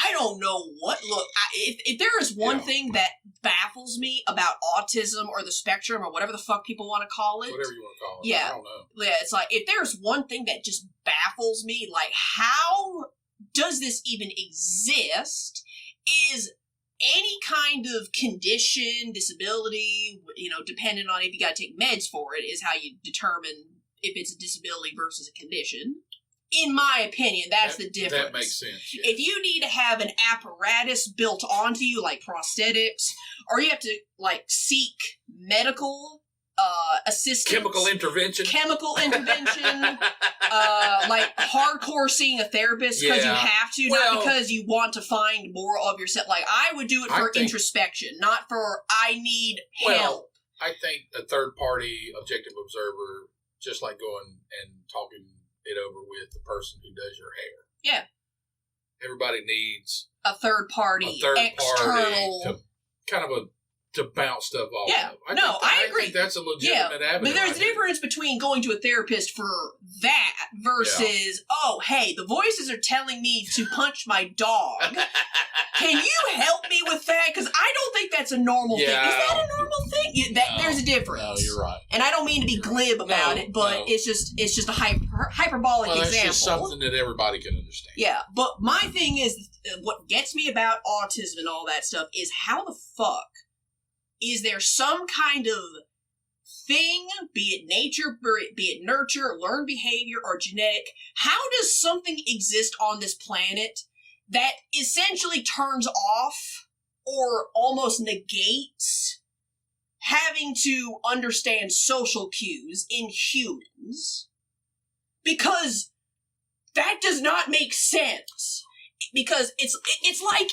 I don't know what, look, if there is one thing that baffles me about autism or the spectrum or whatever the fuck people want to call it. Whatever you want to call it. Yeah. I don't know. Yeah, it's like, if there's one thing that just baffles me, like, how does this even exist? Is any kind of condition, disability, dependent on if you got to take meds for it, is how you determine if it's a disability versus a condition. In my opinion, that's the difference. That makes sense. Yeah. If you need to have an apparatus built onto you, like prosthetics, or you have to, seek medical assistance. Chemical intervention, like hardcore seeing a therapist because you have to, not because you want to find more of yourself. Like, I would do it for introspection, not for I need help. I think a third-party objective observer, just like going and talking it over with the person who does your hair. Yeah. Everybody needs a third party, external. To kind of to bounce stuff off. Yeah, of. I agree. I think that's a legitimate avenue. But there's a difference between going to a therapist for that versus, oh, hey, the voices are telling me to punch my dog. Can you help me with that? Because I don't think that's a normal thing. Is that a normal thing? There's a difference. No, you're right. And I don't mean to be glib about it, but it's just a hyperbolic example. That's just something that everybody can understand. Yeah, but my thing is, what gets me about autism and all that stuff is how the fuck is there some kind of thing, be it nature, be it nurture, learned behavior, or genetic, how does something exist on this planet that essentially turns off or almost negates having to understand social cues in humans? Because that does not make sense. Because it's like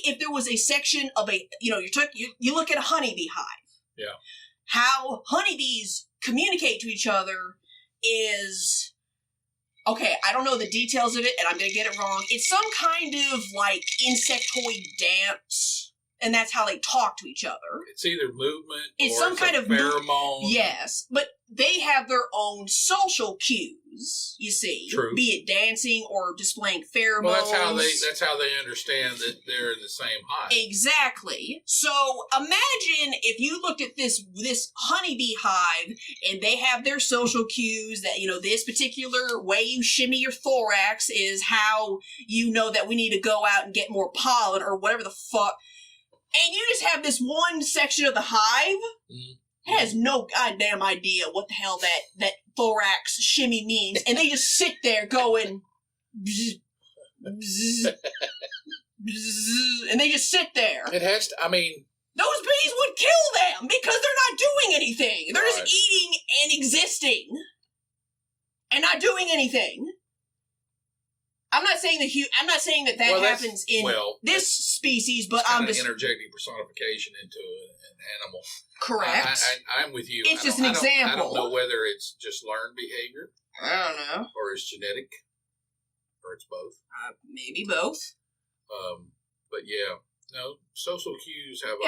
if there was a section of a, you look at a honeybee hive. Yeah. How honeybees communicate to each other is, okay, I don't know the details of it, and I'm going to get it wrong. It's some kind of, like, insectoid dance, and that's how they talk to each other. It's either movement it's or some kind of pheromone. Yes, but they have their own social cues, you see. True. Be it dancing or displaying pheromones. Well, that's how they understand that they're in the same hive. Exactly. So imagine if you looked at this honeybee hive and they have their social cues that, this particular way you shimmy your thorax is how you know that we need to go out and get more pollen or whatever the fuck. And you just have this one section of the hive. Mm-hmm. It has no goddamn idea what the hell that thorax shimmy means. And they just sit there going, bzz, bzz, bzz, and they just sit there. It has to, those bees would kill them because they're not doing anything. They're just eating and existing and not doing anything. I'm not saying that happens in this species, but I'm just interjecting personification into an animal. Correct. I'm with you. It's just an example. I don't know whether it's just learned behavior. I don't know. Or it's genetic, or it's both. Maybe both. But yeah, no. Social cues have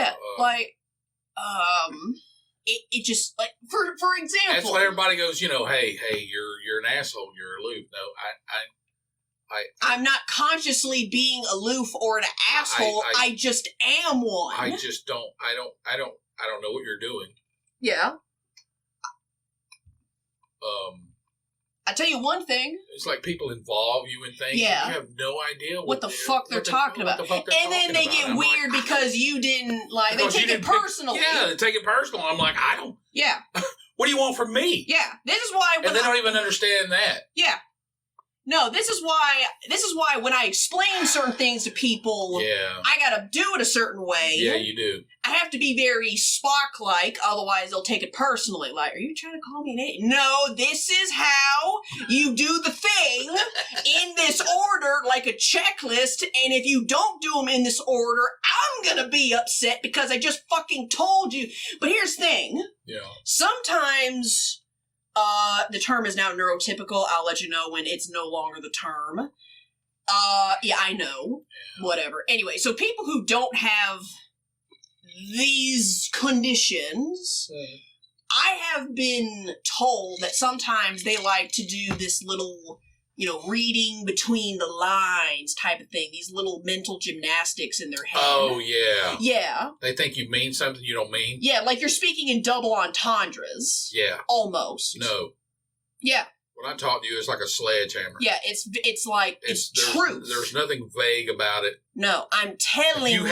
It just, like, for example, that's why everybody goes. Hey, you're an asshole. You're aloof. No, I'm not consciously being aloof or an asshole. I just am one. I just don't. I don't know what you're doing. Yeah. I tell you one thing. It's like people involve you in things. Yeah. You have no idea what the fuck they're talking about. And then they get weird because you didn't, like, they take it personally. Yeah, they take it personal. I'm like, I don't. Yeah. What do you want from me? Yeah. This is why. And they don't even understand that. Yeah. No, this is why when I explain certain things to people, I gotta do it a certain way. Yeah, you do. I have to be very Spock-like, otherwise they'll take it personally. Like, are you trying to call me an idiot? No, this is how you do the thing in this order, like a checklist, and if you don't do them in this order, I'm gonna be upset because I just fucking told you. But here's the thing. Yeah. Sometimes... the term is now neurotypical. I'll let you know when it's no longer the term. Yeah, I know. Yeah. Whatever. Anyway, so people who don't have these conditions, I have been told that sometimes they like to do this little, reading between the lines type of thing. These little mental gymnastics in their head. Oh, yeah. Yeah. They think you mean something you don't mean. Yeah, like you're speaking in double entendres. Yeah. Almost. No. Yeah. What I'm talking to you is like a sledgehammer. Yeah, it's like, it's truth. There's nothing vague about it. No, I'm telling you.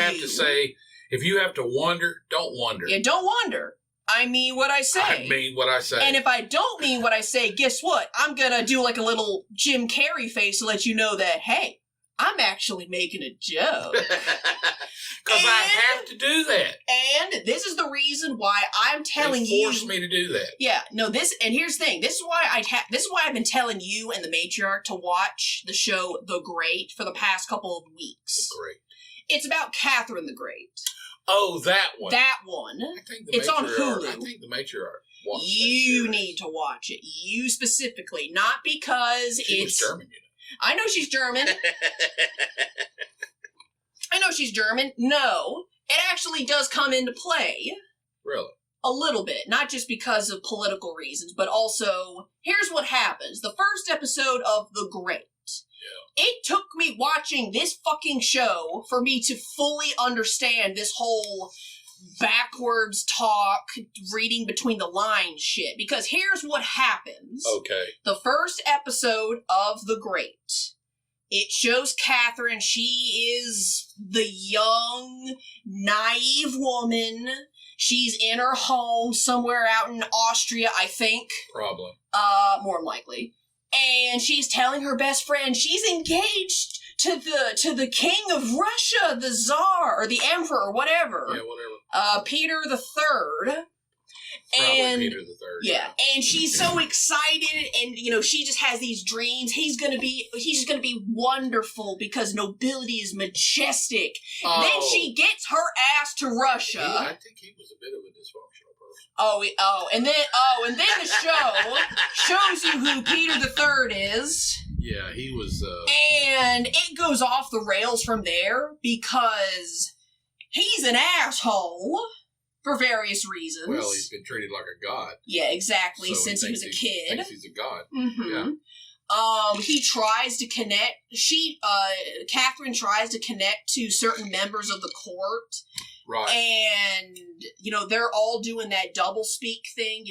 If you have to wonder, don't wonder. Yeah, don't wonder. I mean what I say. I mean what I say. And if I don't mean what I say, guess what? I'm gonna do like a little Jim Carrey face to let you know that, hey, I'm actually making a joke. Because I have to do that. And this is the reason why I'm telling you. Force me to do that. Yeah, no. And here's the thing. This is why I've been telling you and the matriarch to watch the show The Great for the past couple of weeks. The Great. It's about Catherine the Great. Oh, that one. That one. It's on Hulu. I think the matriarch watched You need to watch it. You specifically. Not because she was German, I know she's German. I know she's German. No. it actually does come into play. Really? A little bit. Not just because of political reasons, but also, here's what happens. The first episode of The Great. Yeah. It took me watching this fucking show for me to fully understand this whole backwards talk, reading between the lines shit. Because here's what happens. Okay. The first episode of The Great. It shows Catherine. She is the young, naive woman. She's in her home somewhere out in Austria, I think. Probably. More than likely. And she's telling her best friend she's engaged to the king of Russia, the Tsar, or the emperor, whatever. Yeah, whatever. Peter the Third. Probably Peter the Third. Yeah, and she's so excited, and she just has these dreams. He's just gonna be wonderful because nobility is majestic. Oh. Then she gets her ass to Russia. I think he was a bit of a dysfunctional person. And then the show shows you who Peter the Third is. Yeah, he was. And it goes off the rails from there because he's an asshole. For various reasons. Well, he's been treated like a god. Yeah, exactly, so since he was a kid. Thinks he's a god. Mm-hmm. Yeah. He tries to connect. Catherine tries to connect to certain members of the court. Right. And, they're all doing that double speak thing.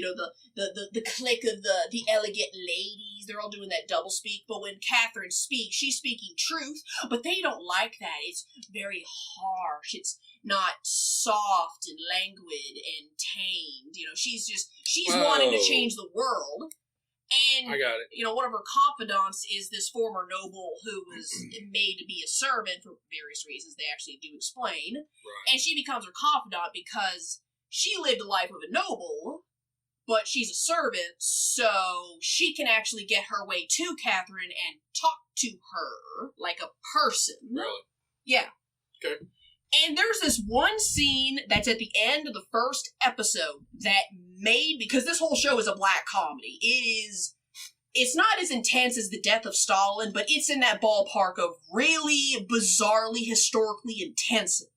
The clique of the elegant ladies. They're all doing that double speak. But when Catherine speaks, she's speaking truth. But they don't like that. It's very harsh. It's not soft and languid and tamed. She's wanting to change the world. And, I got it. One of her confidants is this former noble who was made to be a servant for various reasons they actually do explain. Right. And she becomes her confidant because she lived a life of a noble, but she's a servant, so she can actually get her way to Catherine and talk to her like a person. Really? Yeah. Okay. And there's this one scene that's at the end of the first episode that because this whole show is a black comedy. It's not as intense as The Death of Stalin, but it's in that ballpark of really bizarrely, historically intensive.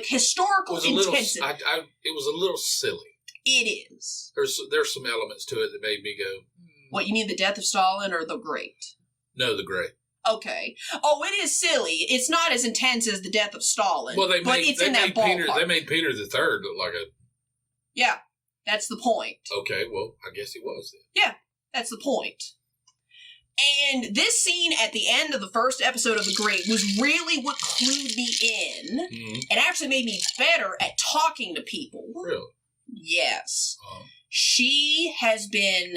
Historical intensity. It was a little silly. It is. There's some elements to it that made me go, What, you mean The Death of Stalin or The Great? No, The Great. Okay. Oh, it is silly. It's not as intense as The Death of Stalin. Well, They made Peter the Third look like a... Yeah, that's the point. Okay, well, I guess he was then. Yeah, that's the point. And this scene at the end of the first episode of The Great was really what clued me in. Mm-hmm. It actually made me better at talking to people. Really? Yes. She has been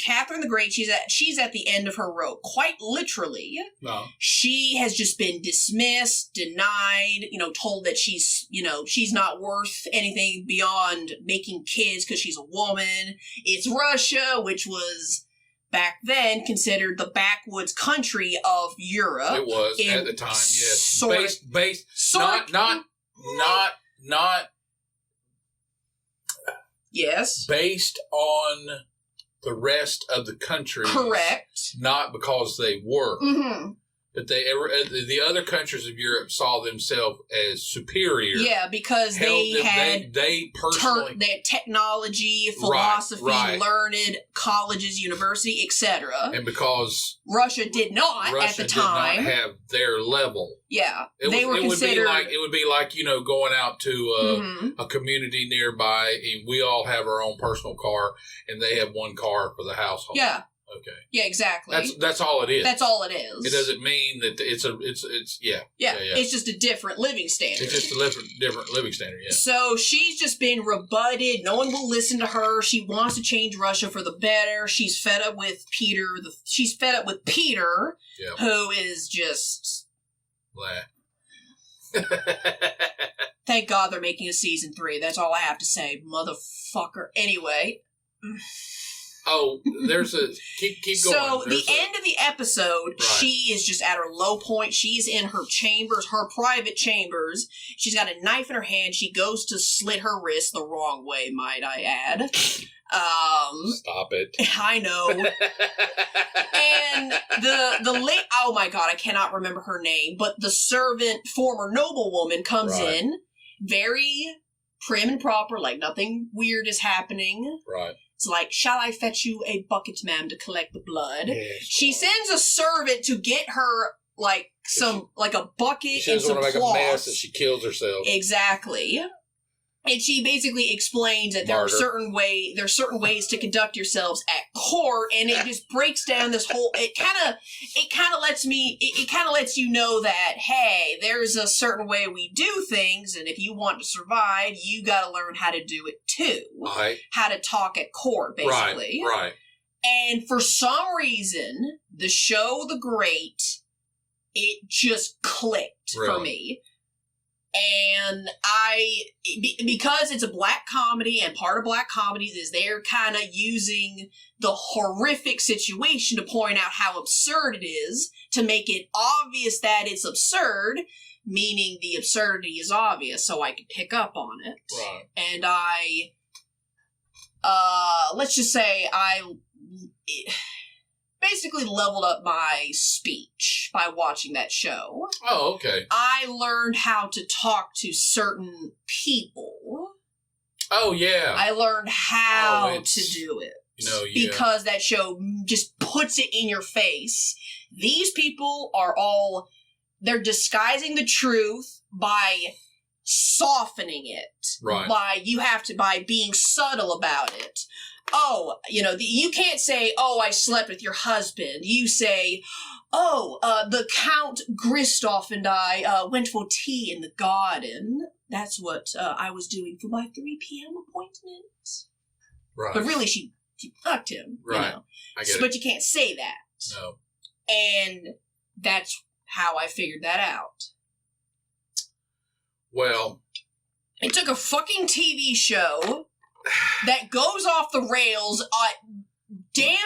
Catherine the Great. She's at the end of her rope, quite literally. No. She has just been dismissed, denied. Told that she's not worth anything beyond making kids because she's a woman. It's Russia, which was back then considered the backwoods country of Europe. It was at the time. Yes. Not. Yes. Based on the rest of the country. Correct. Not because they were. Mm-hmm. But the other countries of Europe saw themselves as superior. Yeah, because they had technology, philosophy, learned colleges, university, etc. And because Russia did not at the time did not have their level. Yeah, it would be like going out to a community nearby. And we all have our own personal car, and they have one car for the household. Yeah. Okay. Yeah, exactly. That's all it is. That's all it is. It doesn't mean that it's yeah. It's just a different living standard. It's just a different living standard. Yeah. So she's just been rebutted. No one will listen to her. She wants to change Russia for the better. She's fed up with Peter. She's fed up with Peter, who is just. Blah. Thank God they're making a season 3. That's all I have to say, motherfucker. Anyway. Oh, there's a keep going. So the end of the episode, she is just at her low point. She's in her chambers, her private chambers. She's got a knife in her hand. She goes to slit her wrist the wrong way, might I add. Stop it. I know. And the late, oh my God, I cannot remember her name, but the servant, former noblewoman, comes in. very prim and proper, like nothing weird is happening. Right. It's like, shall I fetch you a bucket, ma'am, to collect the blood? Yes, she sends a servant to get her like a bucket she and some want to cloth. make a mess and she kills herself. Exactly. And she basically explains that there are certain ways to conduct yourselves at court, and it just breaks down this whole. It kind of lets you know that, hey, there's a certain way we do things, and if you want to survive, you got to learn how to do it too. Right. How to talk at court, basically. Right. And for some reason, the show The Great, it just clicked for me. And because it's a black comedy, and part of black comedies is they're kind of using the horrific situation to point out how absurd it is, to make it obvious that it's absurd, meaning the absurdity is obvious, so I can pick up on it. Right. And let's just say basically leveled up my speech by watching that show. Oh, okay. I learned how to talk to certain people. Oh, yeah. I learned how to do it. Because that show just puts it in your face. These people are they're disguising the truth by softening it. Right. By being subtle about it. Oh, you can't say, oh, I slept with your husband. You say, oh, the Count Gristoff and I went for tea in the garden. That's what I was doing for my 3 p.m. appointment. Right. But really, she fucked him. Right. I get it. But you can't say that. No. And that's how I figured that out. Well. It took a fucking TV show that goes off the rails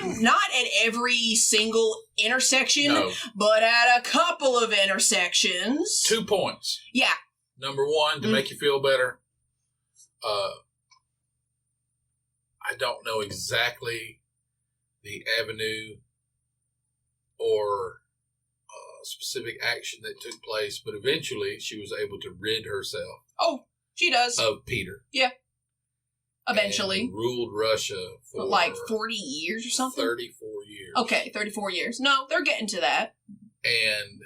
not at every single intersection, but at a couple of intersections. 2 points. Yeah. Number one, to make you feel better, I don't know exactly the avenue or specific action that took place, but eventually she was able to rid herself. Oh, she does. Of Peter. Yeah. Eventually. And ruled Russia for like 40 years or something? 34 years. Okay, 34 years. No, they're getting to that. And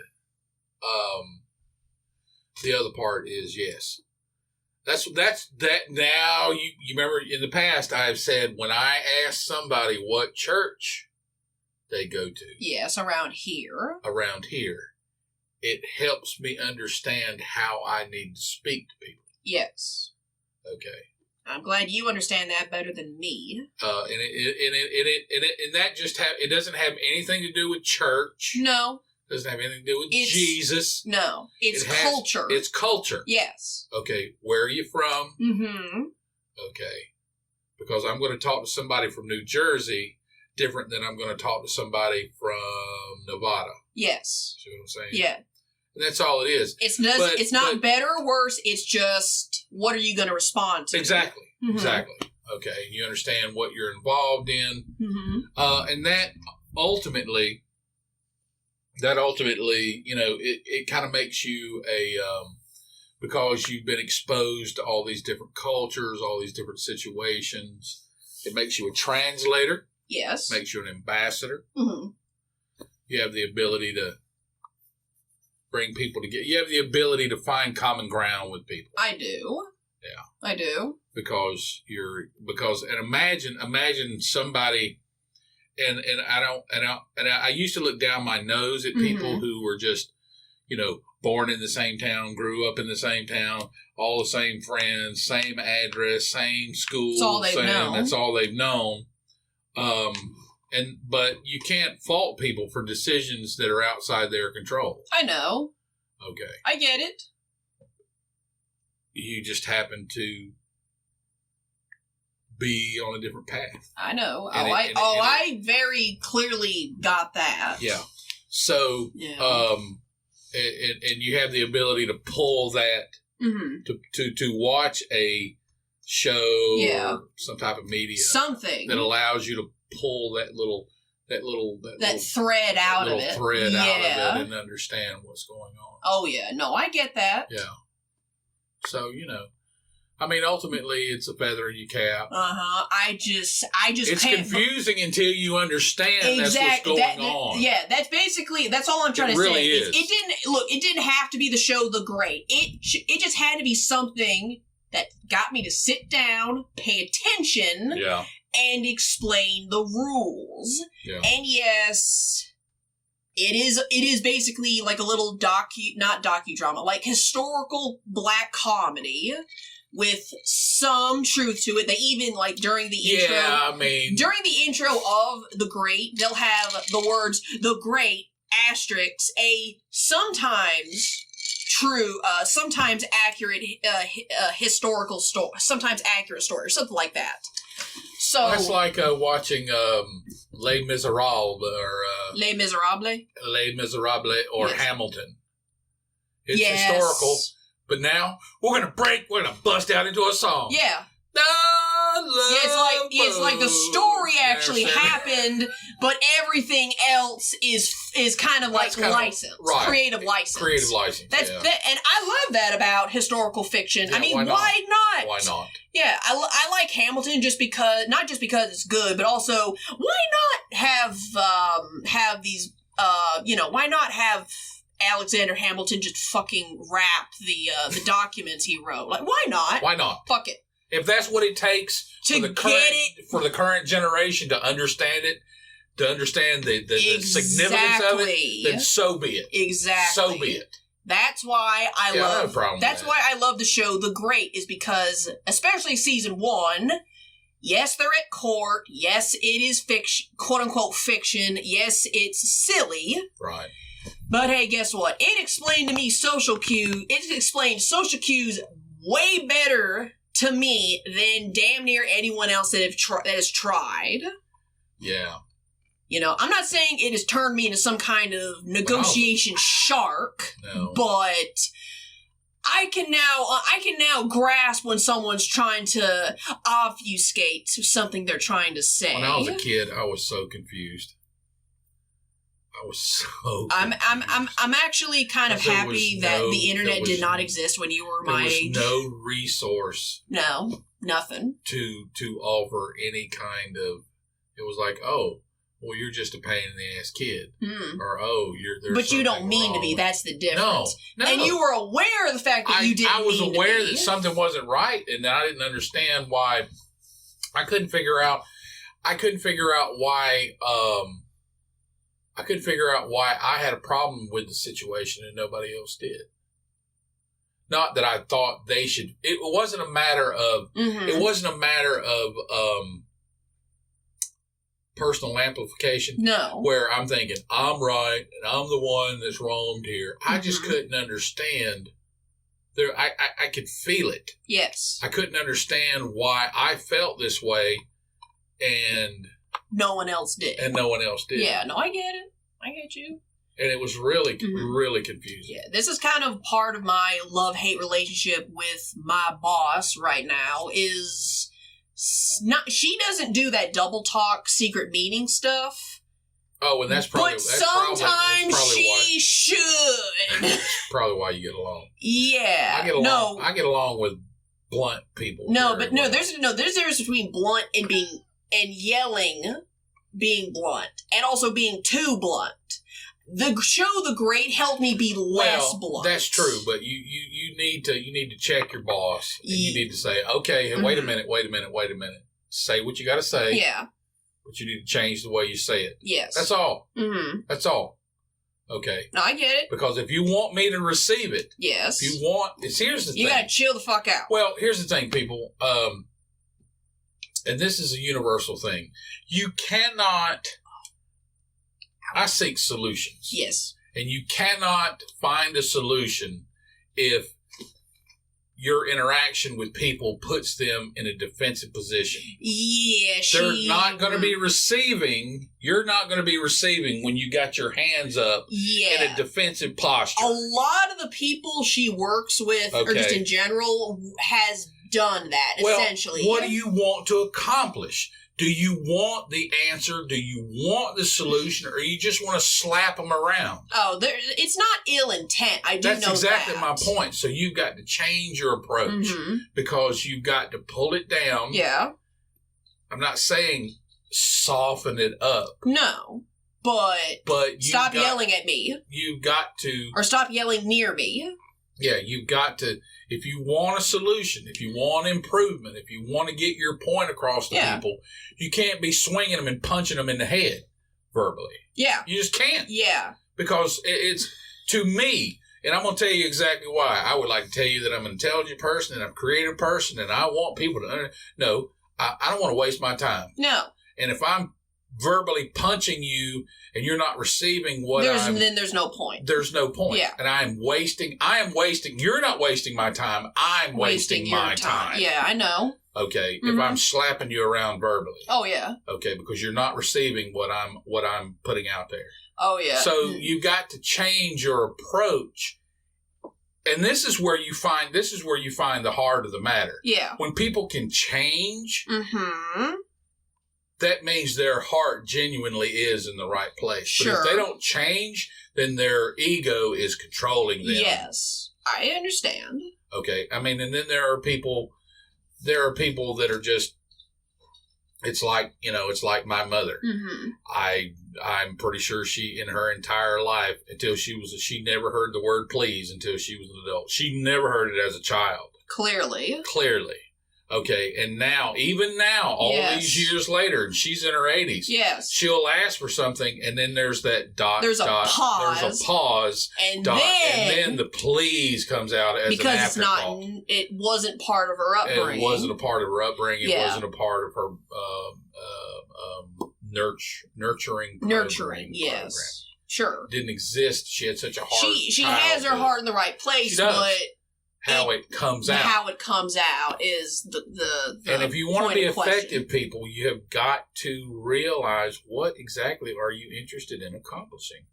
the other part is, yes. That's that. Now, you remember in the past I have said when I ask somebody what church they go to. Yes, around here. It helps me understand how I need to speak to people. Yes. Okay. I'm glad you understand that better than me. And that just it doesn't have anything to do with church. No. It doesn't have anything to do with Jesus. No. It's culture. It's culture. Yes. Okay. Where are you from? Mm-hmm. Okay. Because I'm going to talk to somebody from New Jersey different than I'm going to talk to somebody from Nevada. Yes. See what I'm saying? Yeah. And that's all it is. It's not better or worse. It's just, what are you going to respond to? Exactly. Mm-hmm. Exactly. Okay. You understand what you're involved in. Mm-hmm. And that ultimately, it kind of makes you because you've been exposed to all these different cultures, all these different situations, it makes you a translator. Yes. Makes you an ambassador. Mm-hmm. You have the ability to bring people together. You have the ability to find common ground with people. I do. Yeah. I do. Because imagine somebody, and I used to look down my nose at people who were just, born in the same town, grew up in the same town, all the same friends, same address, same school. That's all they've known. That's all they've known. But you can't fault people for decisions that are outside their control. I know. Okay. I get it. You just happen to be on a different path. I know. I very clearly got that. Yeah. So, and you have the ability to pull that to watch a show or some type of media, something that allows you to pull that thread out of it, out of it, and understand what's going on. Oh yeah, no, I get that. Yeah. So, I mean, ultimately, it's a feather in your cap. I just It's can't. Confusing until you understand that's what's going on. Yeah, that's all I'm trying to really say. Is. It didn't have to be the show The Great. It just had to be something that got me to sit down, pay attention, and explain the rules. Yeah. And yes, it is basically like a little not docudrama, like historical black comedy with some truth to it. They even, like, during the intro of The Great, they'll have the words The Great asterisk a sometimes true, sometimes accurate historical story, sometimes accurate story, or something like that. So that's like watching Les Miserables or Hamilton. It's historical, but now we're gonna bust out into a song. Yeah. It's like the story actually happened, but everything else is kind of like license, right. Creative license. That, and I love that about historical fiction. Yeah, I mean, why not? Why not? Yeah, I like Hamilton not just because it's good, but also why not have these why not have Alexander Hamilton just fucking rap the documents he wrote? Like, why not? Why not? Fuck it. If that's what it takes for the current generation to understand it, to understand the significance of it, then so be it. Exactly. So be it. That's why I love the show The Great, is because, especially season 1, yes, they're at court. Yes, it is fiction, quote unquote fiction. Yes, it's silly. Right. But hey, guess what? It explained to me social cues. It explained social cues way better to me than damn near anyone else that has tried. Yeah. I'm not saying it has turned me into some kind of negotiation shark, but I can now grasp when someone's trying to obfuscate something they're trying to say. When I was a kid, I was so confused. I'm actually kind of happy that the internet did not exist when you were my age. There was no resource. No, nothing. To offer any kind of. It was like, oh, well, you're just a pain in the ass kid, or but you don't mean to be. That's the difference. No. And you were aware of the fact that you didn't. I was mean aware to be. that something wasn't right, and I didn't understand why. I couldn't figure out why. I couldn't figure out why I had a problem with the situation and nobody else did. Not that I thought they should. It wasn't a matter of. It wasn't a matter of personal amplification. No. Where I'm thinking I'm right and I'm the one that's wronged here. I just couldn't understand. I could feel it. Yes. I couldn't understand why I felt this way, and no one else did. Yeah, no, I get it. I get you. And it was really, really confusing. Yeah, this is kind of part of my love-hate relationship with my boss right now. She doesn't do that double talk, secret meeting stuff. Oh, and that's probably. But sometimes she should. That's probably why you get along. Yeah. I get along with blunt people. There's a difference between blunt and yelling, being blunt, and also being too blunt. The show The Great helped me be less blunt. That's true, but you need to check your boss. And you need to say, okay, hey, wait a minute. Say what you got to say. Yeah. But you need to change the way you say it. Yes. That's all. Mm-hmm. That's all. Okay. No, I get it. Because if you want me to receive it, yes. Here's the thing. You gotta chill the fuck out. Well, here's the thing, people. And this is a universal thing. You cannot. I seek solutions. Yes. And you cannot find a solution if your interaction with people puts them in a defensive position. Yeah, they're not going to be receiving. You're not going to be receiving when you got your hands up in a defensive posture. A lot of the people she works with, or just in general, has done that, essentially. What do you want to accomplish? Do you want the answer? Do you want the solution? Or you just want to slap them around? Oh, it's not ill intent. I do know that. That's exactly my point. So you've got to change your approach because you've got to pull it down. Yeah. I'm not saying soften it up. No. But stop yelling at me. You've got to... Or stop yelling near me. Yeah, you've got to... If you want a solution, if you want improvement, if you want to get your point across to people, you can't be swinging them and punching them in the head verbally. Yeah. You just can't. Yeah. Because it's, to me, and I'm going to tell you exactly why. I would like to tell you that I'm an intelligent person and I'm a creative person and I want people to... No, I don't want to waste my time. No. And if I'm verbally punching you and you're not receiving what then there's no point. There's no point. Yeah. And I am wasting, you're not wasting my time. I'm wasting my time. Yeah, I know. Okay. If I'm slapping you around verbally. Oh, yeah. Okay. Because you're not receiving what I'm putting out there. Oh, yeah. So you've got to change your approach. And this is where you find the heart of the matter. Yeah. When people can change, that means their heart genuinely is in the right place. Sure. But if they don't change, then their ego is controlling them. Yes. I understand. Okay. I mean, and then there are people that are just, it's like my mother. I'm pretty sure she, in her entire life, she never heard the word please until she was an adult. She never heard it as a child. Clearly. Okay, and even now, all these years later, and she's in her 80s, she'll ask for something, and then there's that there's a pause, and then the please comes out as an afterthought. It wasn't part of her upbringing. It wasn't a part of her upbringing. It wasn't a part of her nurturing program. Yes. Sure. Didn't exist. She had such a hard She has her heart in the right place, but... How it comes out is the and if you want to be effective, people, you have got to realize what exactly are you interested in accomplishing.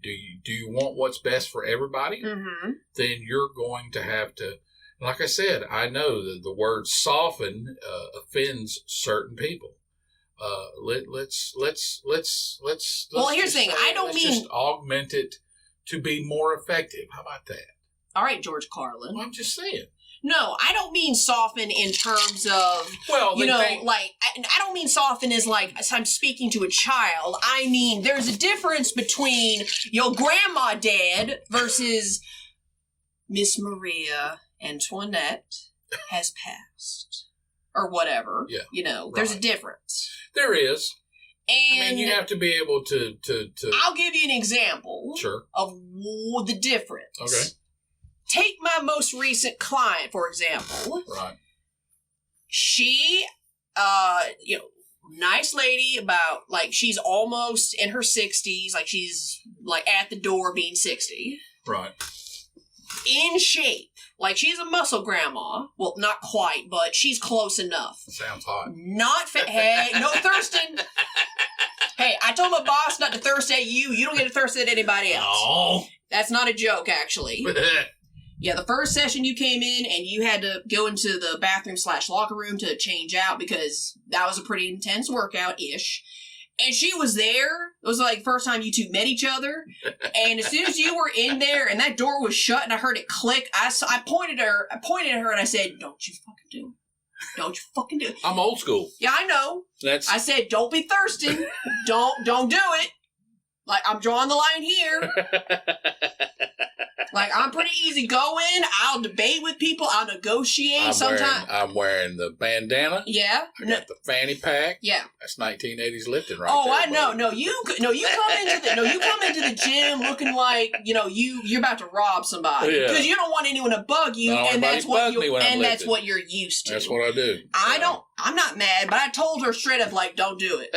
Do you want what's best for everybody? Then you're going to have to, like I said, I know that the word soften offends certain people. Let's well, here's the thing. I don't mean just augment it to be more effective. How about that? All right, George Carlin. Well, I'm just saying. No, I don't mean soften in terms of, I don't mean soften as I'm speaking to a child. I mean, there's a difference between your grandma dead versus Miss Maria Antoinette has passed. Or whatever. Yeah. There's a difference. There is. And you have to be able to... I'll give you an example of the difference. Okay. Take my most recent client, for example. Right. She, nice lady about, she's almost in her 60s. She's, at the door being 60. Right. In shape. She's a muscle grandma. Well, not quite, but she's close enough. Sounds hot. Not fit. Hey, no thirsting. Hey, I told my boss not to thirst at you. You don't get to thirst at anybody else. Oh. That's not a joke, actually. Yeah, the first session you came in and you had to go into the bathroom/locker room to change out because that was a pretty intense workout-ish. And she was there. It was the first time you two met each other. And as soon as you were in there and that door was shut and I heard it click, I pointed at her and I said, "Don't you fucking do it. Don't you fucking do it." I'm old school. Yeah, I know. I said, "Don't be thirsting. Don't do it. I'm drawing the line here." I'm pretty easy going. I'll debate with people. I'll negotiate sometimes. I'm wearing the bandana. Yeah. I got the fanny pack. Yeah. That's 1980s lifting right there. Oh, I know. No, you come into the gym looking like, you're about to rob somebody. Because you don't want anyone to bug you, and that's what you're used to. That's what I do. I'm not mad, but I told her straight up, don't do it.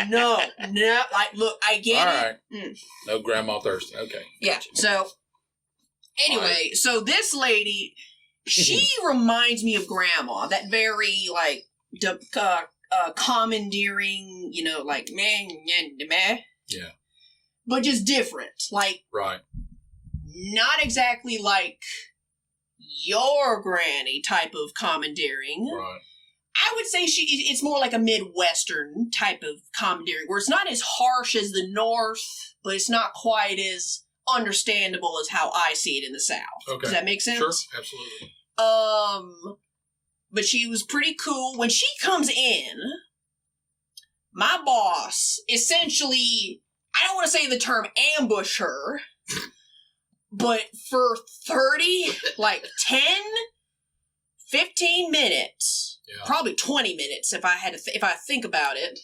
No. Look, I get it. Right. No grandma thirsting. Okay. Yeah. Gotcha. So, anyway, so this lady, she reminds me of grandma. That very, commandeering, meh. Yeah. But just different. Right. Not exactly like your granny type of commandeering. Right. I would say it's more like a Midwestern type of commentary, where it's not as harsh as the North, but it's not quite as understandable as how I see it in the South. Okay. Does that make sense? Sure, absolutely. But she was pretty cool. When she comes in, my boss essentially, I don't want to say the term ambush her, but for 15 minutes, probably 20 minutes if I think about it,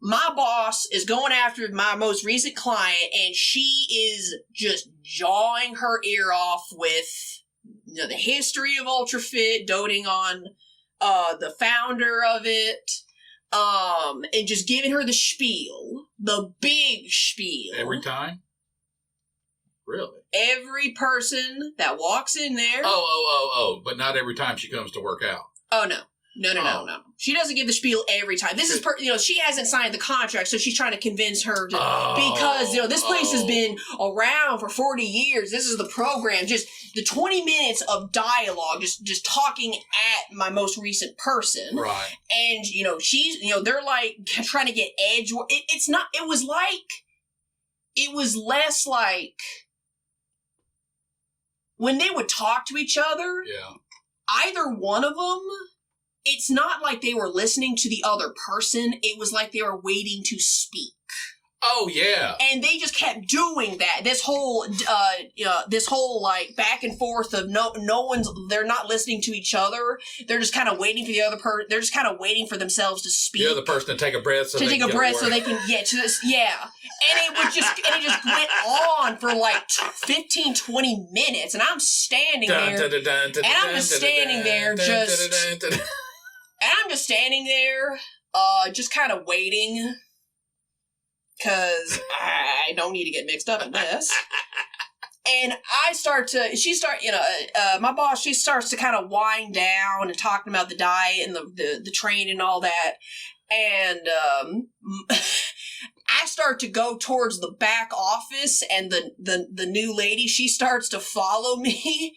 my boss is going after my most recent client, and she is just jawing her ear off with the history of UltraFit, doting on the founder of it, and just giving her the spiel, the big spiel. Every time? Really? Every person that walks in there. Oh, but not every time she comes to work out. Oh, no. No. She doesn't give the spiel every time. This is, she hasn't signed the contract, so she's trying to convince her to, because, this place has been around for 40 years. This is the program. Just the 20 minutes of dialogue, just talking at my most recent person. Right. And, she's, they're like trying to get edge. It was less like when they would talk to each other. Yeah. Either one of them, it's not like they were listening to the other person. It was like they were waiting to speak. Oh, yeah. And they just kept doing that. This whole like back and forth of they're not listening to each other. They're just kind of waiting for the other person. They're just kind of waiting for themselves to speak. The other person to take a breath so they can get to this. Yeah. And it just went on for like 15, 20 minutes. And I'm standing there. And I'm just standing there just kind of waiting. Because I don't need to get mixed up in this. And my boss, she starts to kind of wind down and talking about the diet and the training and all that. And I start to go towards the back office, and the new lady, she starts to follow me.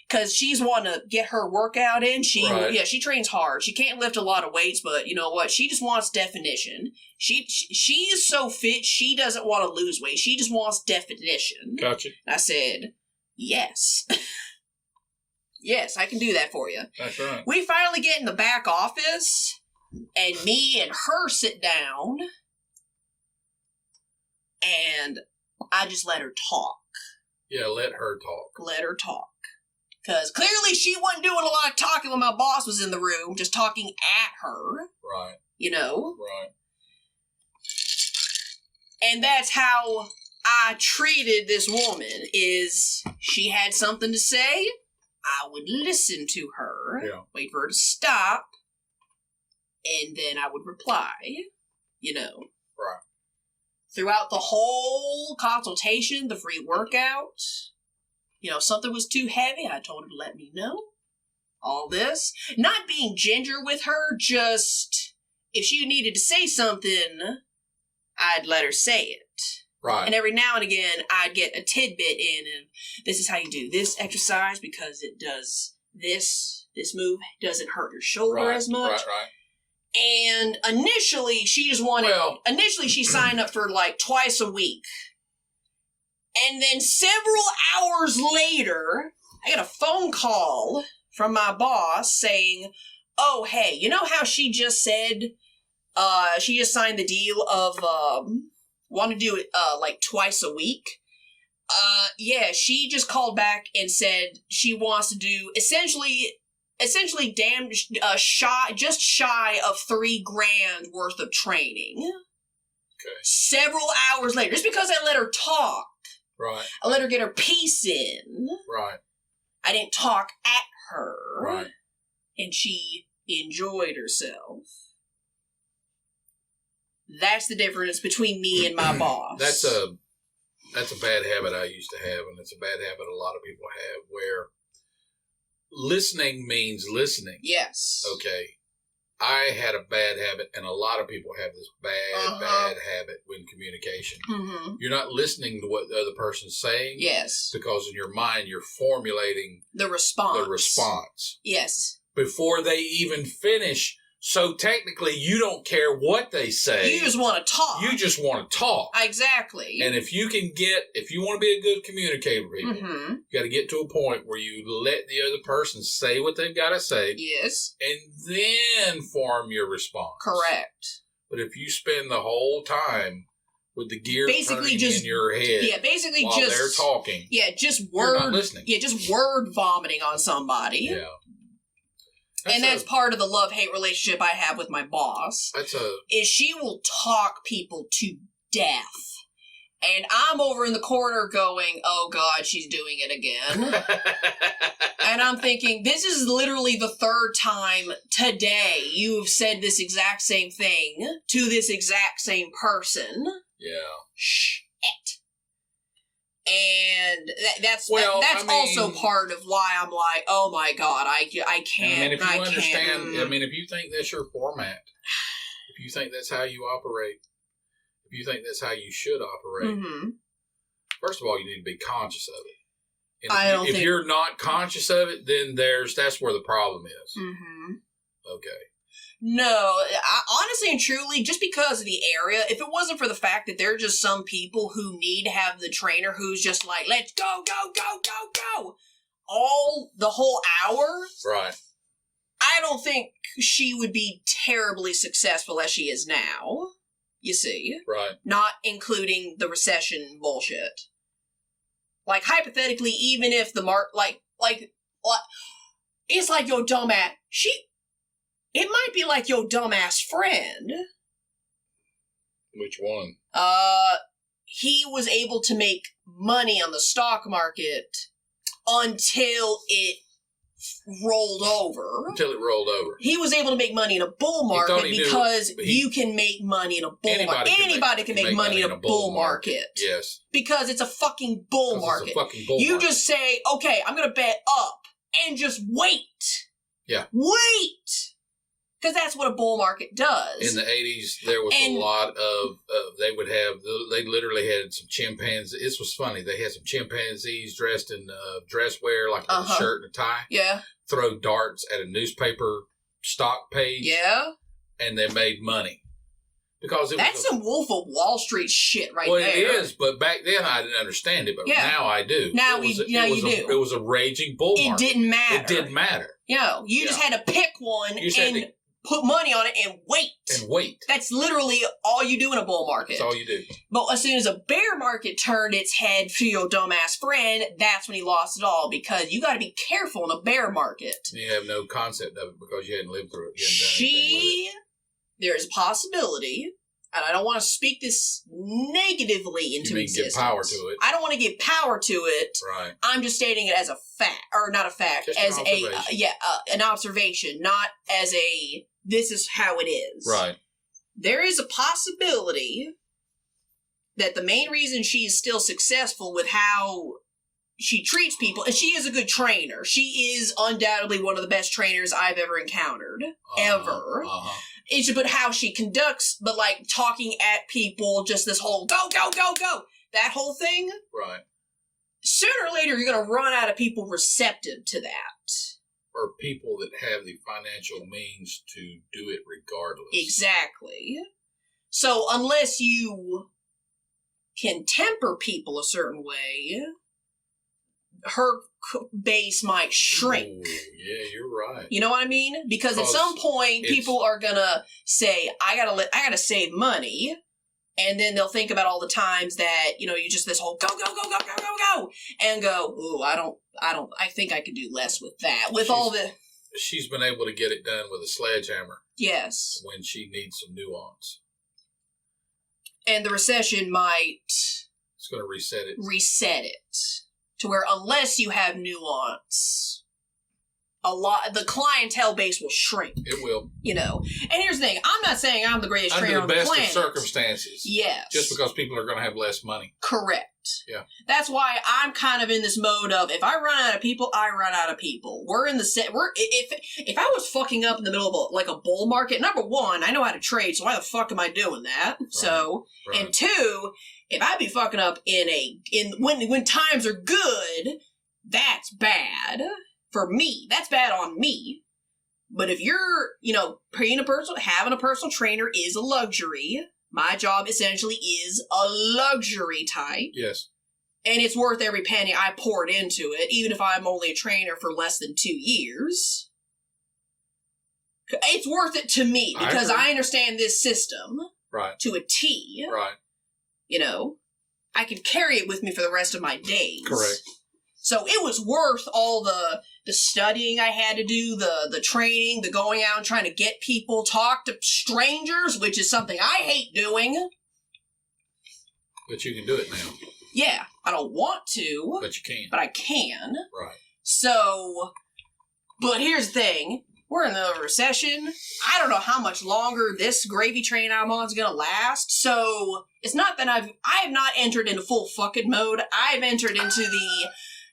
Because she's wanting to get her workout in. She trains hard. She can't lift a lot of weights, but you know what? She just wants definition. She is so fit, she doesn't want to lose weight. She just wants definition. Gotcha. I said, yes. Yes, I can do that for you. That's right. We finally get in the back office, and me and her sit down, and I just let her talk. Yeah, let her talk. Let her talk. Because clearly she wasn't doing a lot of talking when my boss was in the room, just talking at her. Right. Right. And that's how I treated this woman, is she had something to say, I would listen to her, wait for her to stop, and then I would reply, Right. Throughout the whole consultation, the free workout, if something was too heavy, I told her to let me know. All this. Not being ginger with her, just if she needed to say something, I'd let her say it. Right. And every now and again, I'd get a tidbit in, and this is how you do this exercise because it does this. This move doesn't hurt your shoulder as much. Right. And initially, she signed up for like twice a week. And then several hours later, I get a phone call from my boss saying, oh, hey, you know how she just said she just signed the deal of want to do it like twice a week? Yeah, she just called back and said she wants to do essentially shy of $3,000 worth of training. Okay. Several hours later, just because I let her talk. Right. I let her get her piece in. Right. I didn't talk at her. Right. And she enjoyed herself. That's the difference between me and my boss. That's a bad habit I used to have, and it's a bad habit a lot of people have, where listening means listening. Yes. Okay. I had a bad habit, and a lot of people have this bad habit in communication. Mm-hmm. You're not listening to what the other person's saying. Yes. Because in your mind, you're formulating the response. The response. Yes. before they even finish. So technically, you don't care what they say. You just want to talk. You just want to talk. Exactly. And if you want to be a good communicator, people, Mm-hmm. you got to get to a point where you let the other person say what they've got to say. Yes. And then form your response. Correct. But if you spend the whole time with the gears basically turning in your head, basically while just they're talking, just you're not listening. just word vomiting on somebody. Yeah. That's part of the love-hate relationship I have with my boss. Is she will talk people to death. And I'm over in the corner going, oh God, she's doing it again. And I'm thinking, this is literally the third time today you have said this exact same thing to this exact same person. Yeah. Shit. And that's I mean, also part of why I'm like, oh my God, I can't. I mean, if you understand, can't. I mean, if you think that's your format, if you think that's how you operate, if you think that's how you should operate, mm-hmm. First of all, you need to be conscious of it. And if you're not conscious of it, then that's where the problem is. Mm-hmm. Okay. No, honestly and truly, just because of the area, if it wasn't for the fact that there are just some people who need to have the trainer who's just like, let's go, go, go, go, go, the whole hour. Right. I don't think she would be terribly successful as she is now. You see. Right. Not including the recession bullshit. Like, hypothetically, even if the it's like your dumbass, it might be like your dumbass friend. Which one? He was able to make money on the stock market until it rolled over. He was able to make money in a bull market because you can make money in a bull market. Anybody can make money in a bull market. Yes. Because it's a fucking bull market. It's a fucking bull you market. just say, okay, I'm going to bet up and just wait. Yeah. Wait. Because that's what a bull market does. In the 80s, there was a lot of, they literally had some chimpanzees. This was funny. They had some chimpanzees dressed in dress wear, like a shirt and a tie. Yeah. Throw darts at a newspaper stock page. Yeah. And they made money. Because that's some Wolf of Wall Street shit right there. Well, it is, but back then I didn't understand it, but now I do. Now you do. It was a raging bull market. It didn't matter. It didn't matter. You just had to pick one and put money on it and wait. That's literally all you do in a bull market. That's all you do. But as soon as a bear market turned its head to your dumbass friend, that's when he lost it all, because you got to be careful in a bear market. You have no concept of it because you hadn't lived through it. There's a possibility, and I don't want to speak this negatively into existence. Give power to it. I don't want to give power to it. Right. I'm just stating it as a fact, or not a fact, just as an observation, not as a this is how it is. Right. There is a possibility that the main reason she's still successful with how she treats people, and she is a good trainer. She is undoubtedly one of the best trainers I've ever encountered. Ever. It's but how she conducts, but like talking at people, just this whole go, go, go, go. That whole thing. Right. Sooner or later, you're going to run out of people receptive to that. Or people that have the financial means to do it regardless. Exactly. So unless you can temper people a certain way, her base might shrink. Ooh, yeah, you're right. You know what I mean? Because at some point, people are gonna say, "I gotta save money," and then they'll think about all the times that you just this whole go go go go go go go, and go, "Ooh, I think I could do less with that." She's been able to get it done with a sledgehammer. Yes. When she needs some nuance. And the recession might. It's going to reset it. Reset it. To where unless you have nuance, the clientele base will shrink. It will. And here's the thing. I'm not saying I'm the greatest trainer on the planet. Under the best of circumstances. Yes. Just because people are going to have less money. Correct. Yeah. That's why I'm kind of in this mode of, if I run out of people, I run out of people. If I was fucking up in the middle of a bull market, number one, I know how to trade, so why the fuck am I doing that? Right. So, right. And two, if I be fucking up when times are good, that's bad for me. That's bad on me. But if you're, having a personal trainer is a luxury. My job essentially is a luxury type. Yes. And it's worth every penny I poured into it, even if I'm only a trainer for less than 2 years. It's worth it to me because I understand this system to a T. Right. I can carry it with me for the rest of my days. Correct. So it was worth all the studying I had to do, the training, the going out and trying to get people, talk to strangers, which is something I hate doing. But you can do it now. Yeah, I don't want to. But you can. But I can. Right. So, but here's the thing. We're in the recession. I don't know how much longer this gravy train I'm on is going to last. So, it's not that I have not entered into full fucking mode. I've entered into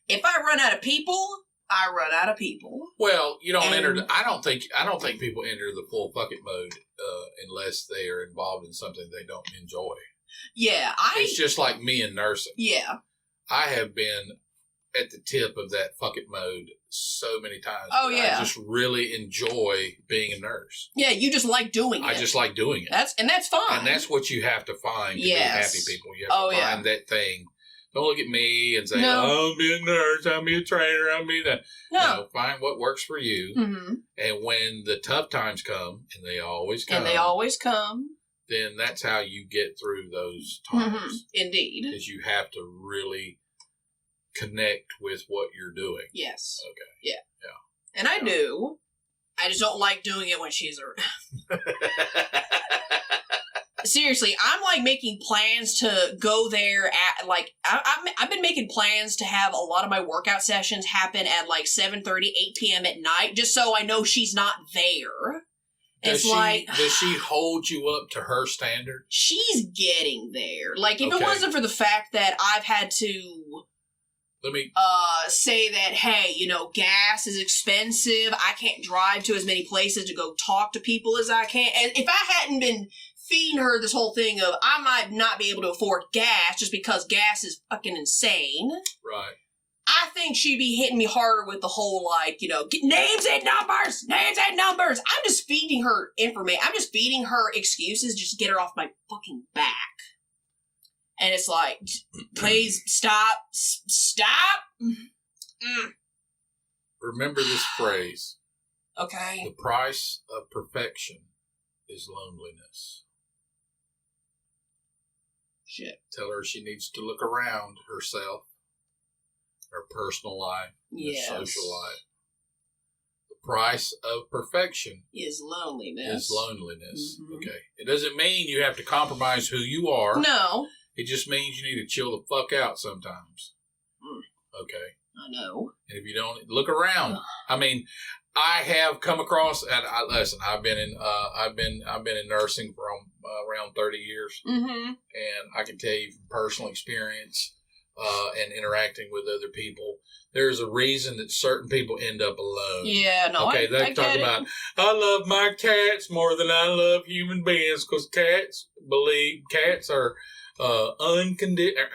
if I run out of people, I run out of people. Well, you don't enter. I don't think people enter the full bucket mode unless they are involved in something they don't enjoy. Yeah, it's just like me in nursing. Yeah, I have been at the tip of that fuck it mode so many times. Oh yeah, I just really enjoy being a nurse. Yeah, you just like doing it. I just like doing it. That's fine. And that's what you have to find to be happy people. You have to find that thing. Don't look at me and say, I'll be a nurse, I'll be a trainer, I'll be that. No, find what works for you. Mm-hmm. And when the tough times come, and they always come. Then that's how you get through those times. Mm-hmm. Indeed. Is you have to really connect with what you're doing. Yes. Okay. Yeah. And I do. I just don't like doing it when she's around. Seriously, I'm like making plans to go there at like I've been making plans to have a lot of my workout sessions happen at like 7:30, 8 p.m. at night, just so I know she's not there. Does she hold you up to her standard? She's getting there. Like if it wasn't for the fact that I've had to say that, hey, gas is expensive. I can't drive to as many places to go talk to people as I can. And if I hadn't been feeding her this whole thing of I might not be able to afford gas just because gas is fucking insane. Right. I think she'd be hitting me harder with the whole, names and numbers! Names and numbers! I'm just feeding her information. I'm just feeding her excuses just to get her off my fucking back. And it's like, please stop. Stop! Remember this phrase. Okay. The price of perfection is loneliness. Shit. Tell her she needs to look around herself, her personal life, her social life. The price of perfection is loneliness. Mm-hmm. Okay. It doesn't mean you have to compromise who you are. No. It just means you need to chill the fuck out sometimes. Okay. I know. And if you don't, look around. I mean, I have come across, and listen. I've been in nursing for around 30 years, mm-hmm. and I can tell you from personal experience and interacting with other people, there's a reason that certain people end up alone. Yeah, no. Okay, they talk about I love my cats more than I love human beings because cats are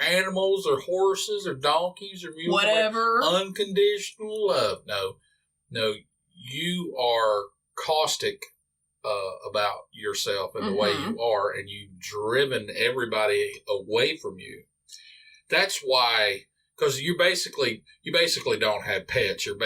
animals or horses or donkeys or mules. Whatever. Unconditional love. No. You are caustic about yourself and the way you are, and you've driven everybody away from you. That's why, because you basically don't have pets. You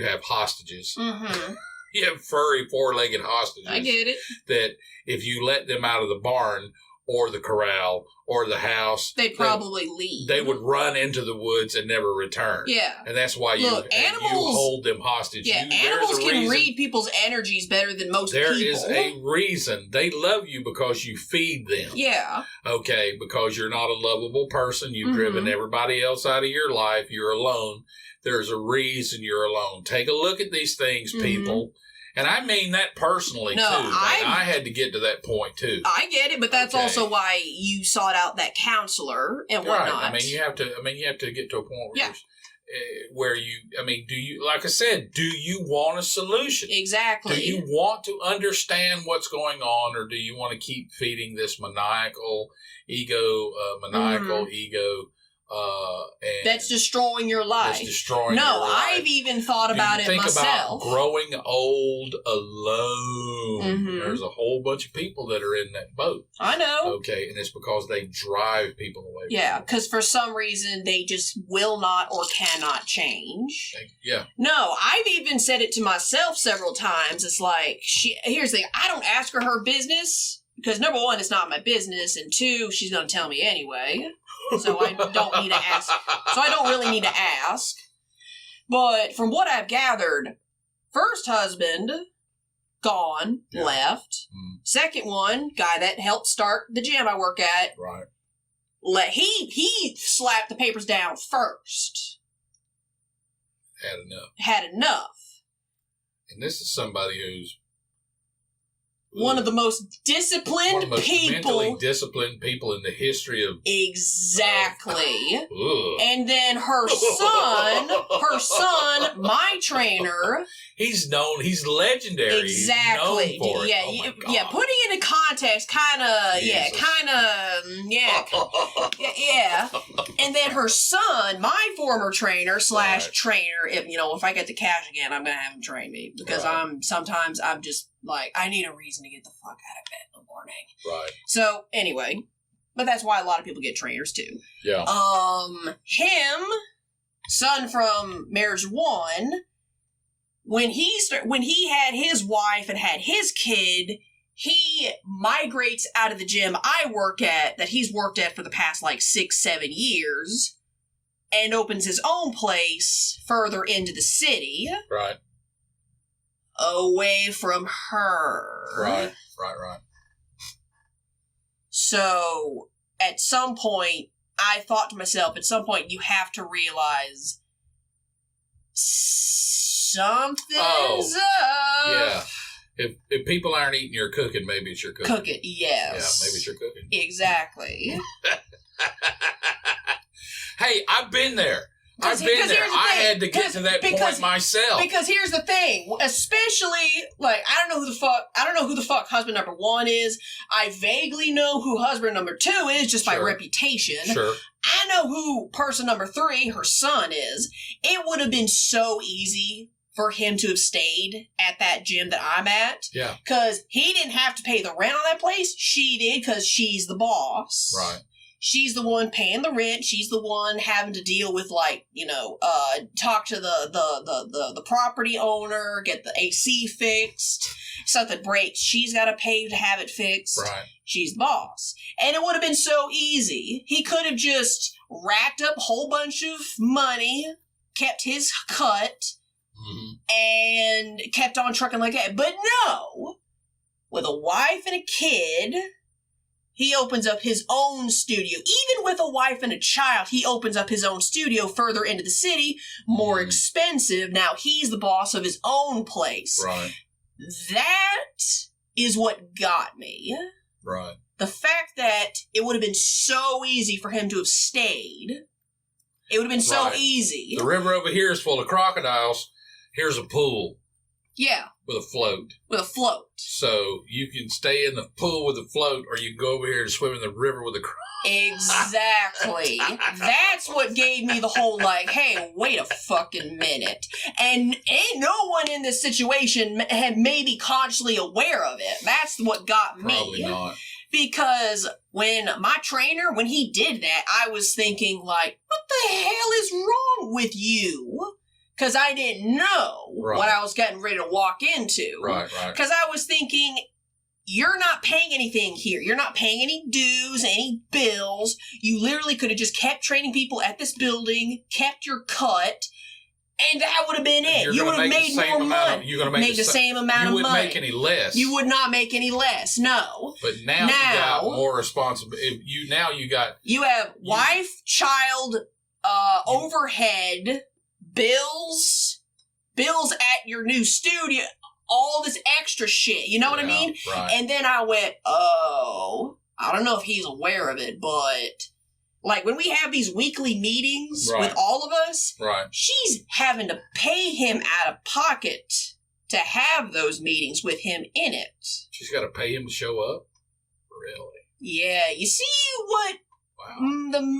have hostages. Mm-hmm. You have furry 4-legged hostages. I get it. That if you let them out of the barn or the corral or the house, they'd probably leave. They would run into the woods and never return. Yeah. And that's why you hold them hostage. Yeah, animals can read people's energies better than most people. There is a reason. They love you because you feed them. Yeah. Okay, because you're not a lovable person. You've driven everybody else out of your life. You're alone. There's a reason you're alone. Take a look at these things, people. And I mean that personally, too. I had to get to that point, too. I get it, but that's also why you sought out that counselor and whatnot. Right. I mean, you have to get to a point where do you, like I said, do you want a solution? Exactly. Do you want to understand what's going on, or do you want to keep feeding this maniacal ego, And that's destroying your life. That's destroying no, your life. I've even thought about it think myself. About growing old alone. Mm-hmm. There's a whole bunch of people that are in that boat. I know. Okay, and it's because they drive people away. Yeah, because for some reason they just will not or cannot change. Yeah. No, I've even said it to myself several times. It's like, here's the thing, I don't ask her business because number one, it's not my business, and two, she's going to tell me anyway. So I don't need to ask. So I don't really need to ask. But from what I've gathered, first husband, gone, left. Mm. Second one, guy that helped start the gym I work at. Right. He slapped the papers down first. Had enough. And this is somebody who's one of the most disciplined mentally disciplined people in the history of... Exactly. And then her son, my trainer... He's legendary. Exactly. He's known for it. Yeah, putting it in context, yeah. And then her son, my former trainer / trainer, if I get the cash again, I'm going to have him train me because I'm just like, I need a reason to get the fuck out of bed in the morning. Right. So anyway, but that's why a lot of people get trainers too. Yeah. Him, son from marriage one, when he had his wife and had his kid, he migrates out of the gym I work at, that he's worked at for the past 6-7 years, and opens his own place further into the city. Right. Away from her. Right. So, at some point, I thought to myself, you have to realize something's up. Yeah. If people aren't eating your cooking, maybe it's your cooking. Cooking, yes. Yeah, maybe it's your cooking. Exactly. Hey, I've been there. I had to get to that point myself. Because here's the thing, especially, I don't know who the fuck husband number one is. I vaguely know who husband number two is just by reputation. Sure. I know who person number three, her son, is. It would have been so easy for him to have stayed at that gym that I'm at. Yeah. Because he didn't have to pay the rent on that place. She did, because she's the boss. Right. She's the one paying the rent. She's the one having to deal with, talk to the property owner, get the AC fixed. Something breaks, she's got to pay to have it fixed. Right. She's the boss. And it would have been so easy. He could have just racked up a whole bunch of money, kept his cut, and kept on trucking like that. But no! With a wife and a kid... He opens up his own studio. Even with a wife and a child, he opens up his own studio further into the city, more expensive. Now he's the boss of his own place. Right. That is what got me. Right. The fact that it would have been so easy for him to have stayed. It would have been so easy. The river over here is full of crocodiles. Here's a pool. Yeah. With a float. So you can stay in the pool with a float, or you can go over here and swim in the river with a Exactly. That's what gave me the whole, hey, wait a fucking minute. And ain't no one in this situation had maybe consciously aware of it. That's what got me. Probably not. Because when my trainer, when he did that, I was thinking, what the hell is wrong with you? Because I didn't know what I was getting ready to walk into. Right. Because I was thinking, you're not paying anything here. You're not paying any dues, any bills. You literally could have just kept training people at this building, kept your cut, and that would have been it. You would have made more money. You're going to make the same amount of money. You wouldn't make any less. You would not make any less, no. But now you got more responsibility. You have wife, child, overhead, bills at your new studio, all this extra shit. You know what I mean? Right. And then I went, I don't know if he's aware of it, but when we have these weekly meetings with all of us, she's having to pay him out of pocket to have those meetings with him in it. She's got to pay him to show up? Really? Yeah. You see what Wow.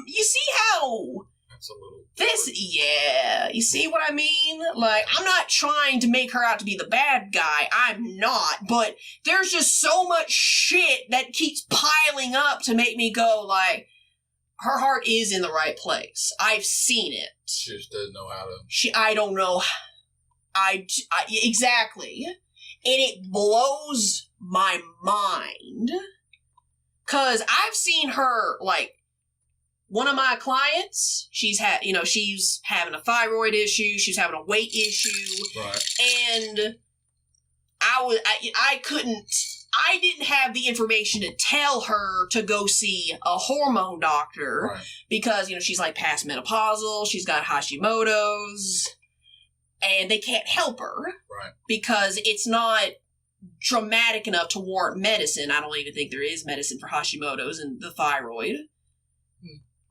You see how That's a little... you see what I mean? Like, I'm not trying to make her out to be the bad guy. I'm not. But there's just so much shit that keeps piling up to make me go, like, her heart is in the right place. I've seen it. She just doesn't know how to... I don't know. Exactly. And it blows my mind. Because I've seen her, like, one of my clients, she's having a thyroid issue, she's having a weight issue. Right. And I didn't have the information to tell her to go see a hormone doctor. Right. Because, she's like past menopausal, she's got Hashimoto's, and they can't help her. Right. Because it's not dramatic enough to warrant medicine. I don't even think there is medicine for Hashimoto's and the thyroid.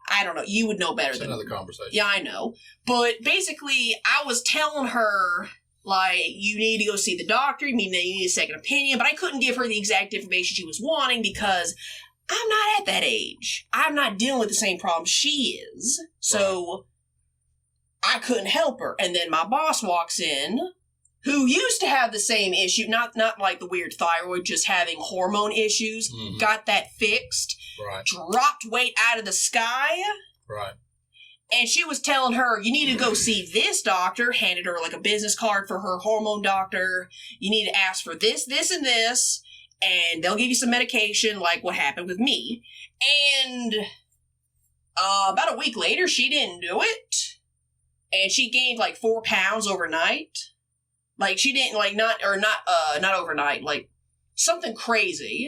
I don't know. You would know better It's than another conversation. Yeah, I know. But basically, I was telling her, like, you need to go see the doctor. You need a second opinion. But I couldn't give her the exact information she was wanting because I'm not at that age. I'm not dealing with the same problem she is. So I couldn't help her. And then my boss walks in, who used to have the same issue, not like the weird thyroid, just having hormone issues, got that fixed. Right. Dropped weight out of the sky. Right. And she was telling her, you need to go see this doctor, handed her like a business card for her hormone doctor. You need to ask for this, this, and this, and they'll give you some medication like what happened with me. And about a week later, she didn't do it. And she gained like 4 pounds overnight. Like she didn't not overnight, like something crazy.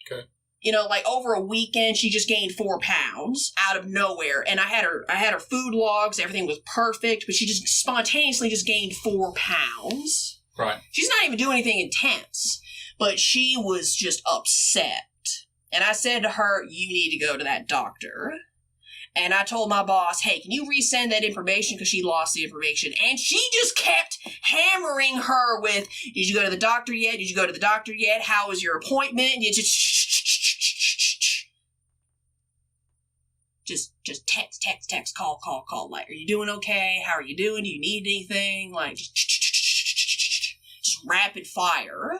Okay. Like over a weekend, she just gained 4 pounds out of nowhere. And I had her food logs. Everything was perfect, but she just spontaneously just gained 4 pounds. Right. She's not even doing anything intense, but she was just upset. And I said to her, you need to go to that doctor. And I told my boss, hey, can you resend that information? Because she lost the information. And she just kept hammering her with, did you go to the doctor yet? Did you go to the doctor yet? How was your appointment? You just text, call. Like, are you doing okay? How are you doing? Do you need anything? Like, just rapid fire.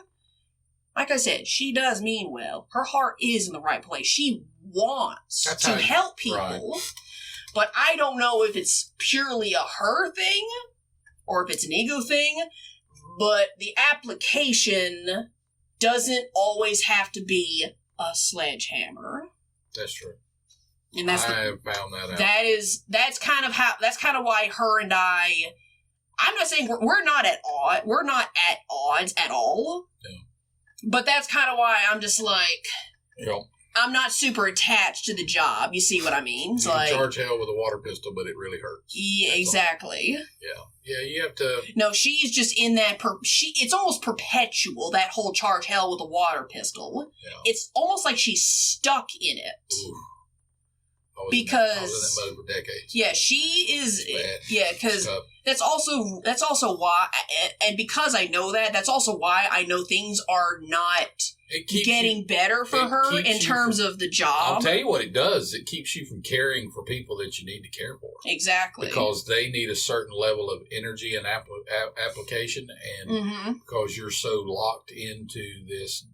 Like I said, she does mean well. Her heart is in the right place. She wants to help people. Right. But I don't know if it's purely a her thing or if it's an ego thing. But the application doesn't always have to be a sledgehammer. That's true. And that's I have found that out. That's kind of why her and I'm not saying we're not at odds. We're not at odds at all. Yeah. But that's kind of why I'm just like, yep. I'm not super attached to the job. You see what I mean? You can charge hell with a water pistol, but it really hurts. Yeah, that's exactly. All. Yeah, you have to... No, she's just in that... it's almost perpetual, that whole charge hell with a water pistol. Yeah. It's almost like she's stuck in it. Ooh. I was in that mode for decades. Yeah, she is... Yeah, because... That's also why, and because I know that's also why I know things are not getting better for her in terms of the job. I'll tell you what it does. It keeps you from caring for people that you need to care for. Exactly. Because they need a certain level of energy and application, and because you're so locked into this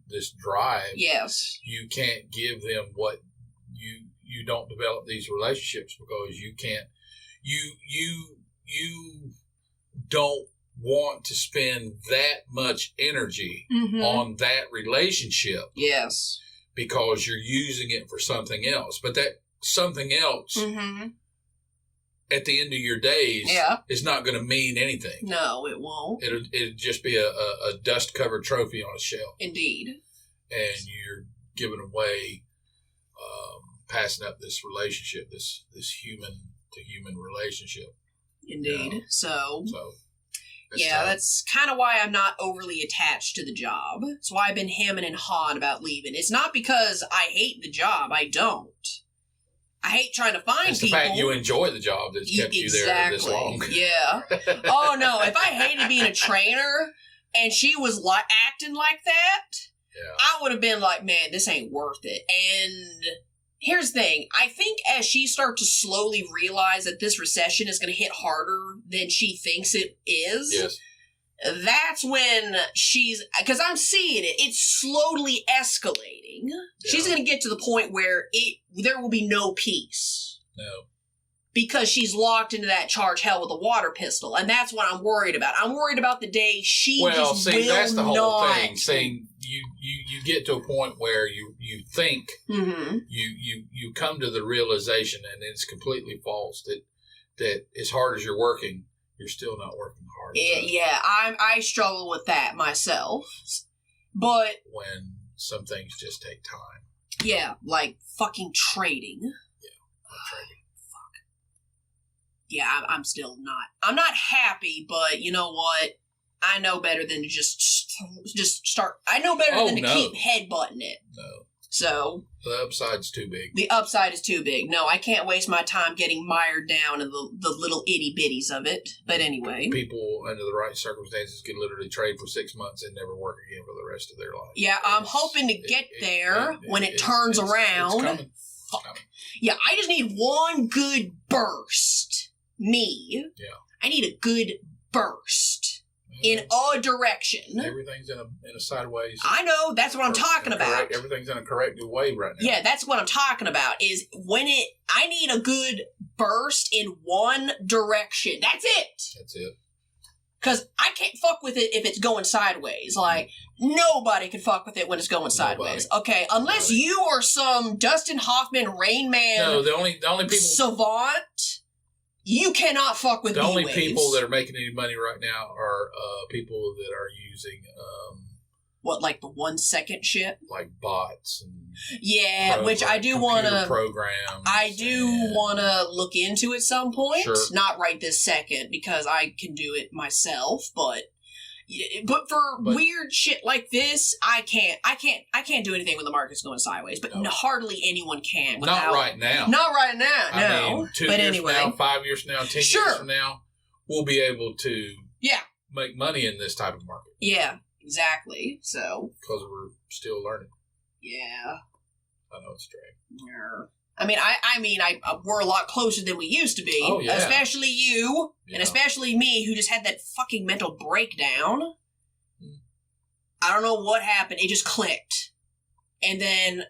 drive, yes, you can't give them what you don't develop these relationships because you can't, you don't want to spend that much energy on that relationship. Yes. Because you're using it for something else. But that something else at the end of your days is not going to mean anything. No, it won't. It'll just be a dust-covered trophy on a shelf. Indeed. And you're giving away, passing up this relationship, this human-to-human relationship. Indeed. So yeah, that's kind of why I'm not overly attached to the job. That's why I've been hemming and hawing about leaving. It's not because I hate the job. I don't. I hate trying to find it's people. It's the fact you enjoy the job that's kept you there this long. Yeah. Oh, no. If I hated being a trainer and she was acting like that, I would have been like, man, this ain't worth it. And Here's the thing. I think as she starts to slowly realize that this recession is going to hit harder than she thinks it is, Yes. that's when because I'm seeing it, it's slowly escalating. Yeah. She's going to get to the point where there will be no peace. No. Because she's locked into that charge hell with a water pistol. And that's what I'm worried about. I'm worried about the day she just will that's the whole not. thing. Saying you get to a point where you think you come to the realization, and it's completely false, that as hard as you're working, you're still not working hard enough. Yeah, I struggle with that myself. But when some things just take time. Yeah, like fucking trading. Yeah, trading. Yeah, I'm still not. I'm not happy, but you know what? I know better than to just start. I know better than to keep headbutting it. No. So the upside's too big. The upside is too big. No, I can't waste my time getting mired down in the little itty bitties of it. But anyway, people under the right circumstances can literally trade for 6 months and never work again for the rest of their life. Yeah, I'm hoping to get there when it turns around. It's coming. Fuck. Yeah, I just need one good burst. Yeah. I need a good burst in a direction. Everything's in a sideways. I know, that's what I'm talking about. Everything's in a corrective way right now. Yeah, that's what I'm talking about. Is I need a good burst in one direction. That's it. That's it. Because I can't fuck with it if it's going sideways. Like, nobody can fuck with it when it's going sideways. Okay, unless you are some Dustin Hoffman, Rain Man. No, the only people savant. You cannot fuck with the only waves. People that are making any money right now are people that are using what, like the 1 second shit, like bots and which I do want to programs. I do want to look into at some point. Sure. Not right this second because I can do it myself, but for weird shit like this, I can't do anything when the market's going sideways. But hardly anyone can. Not right now. Not right now. No. I mean, 2 years from now, 5 years from now, 10 years from now, we'll be able to make money in this type of market. Yeah, exactly. So because we're still learning. Yeah. I know it's strange. Yeah. I mean, we're a lot closer than we used to be. Oh, yeah. Especially you, and especially me, who just had that fucking mental breakdown. I don't know what happened. It just clicked. And then,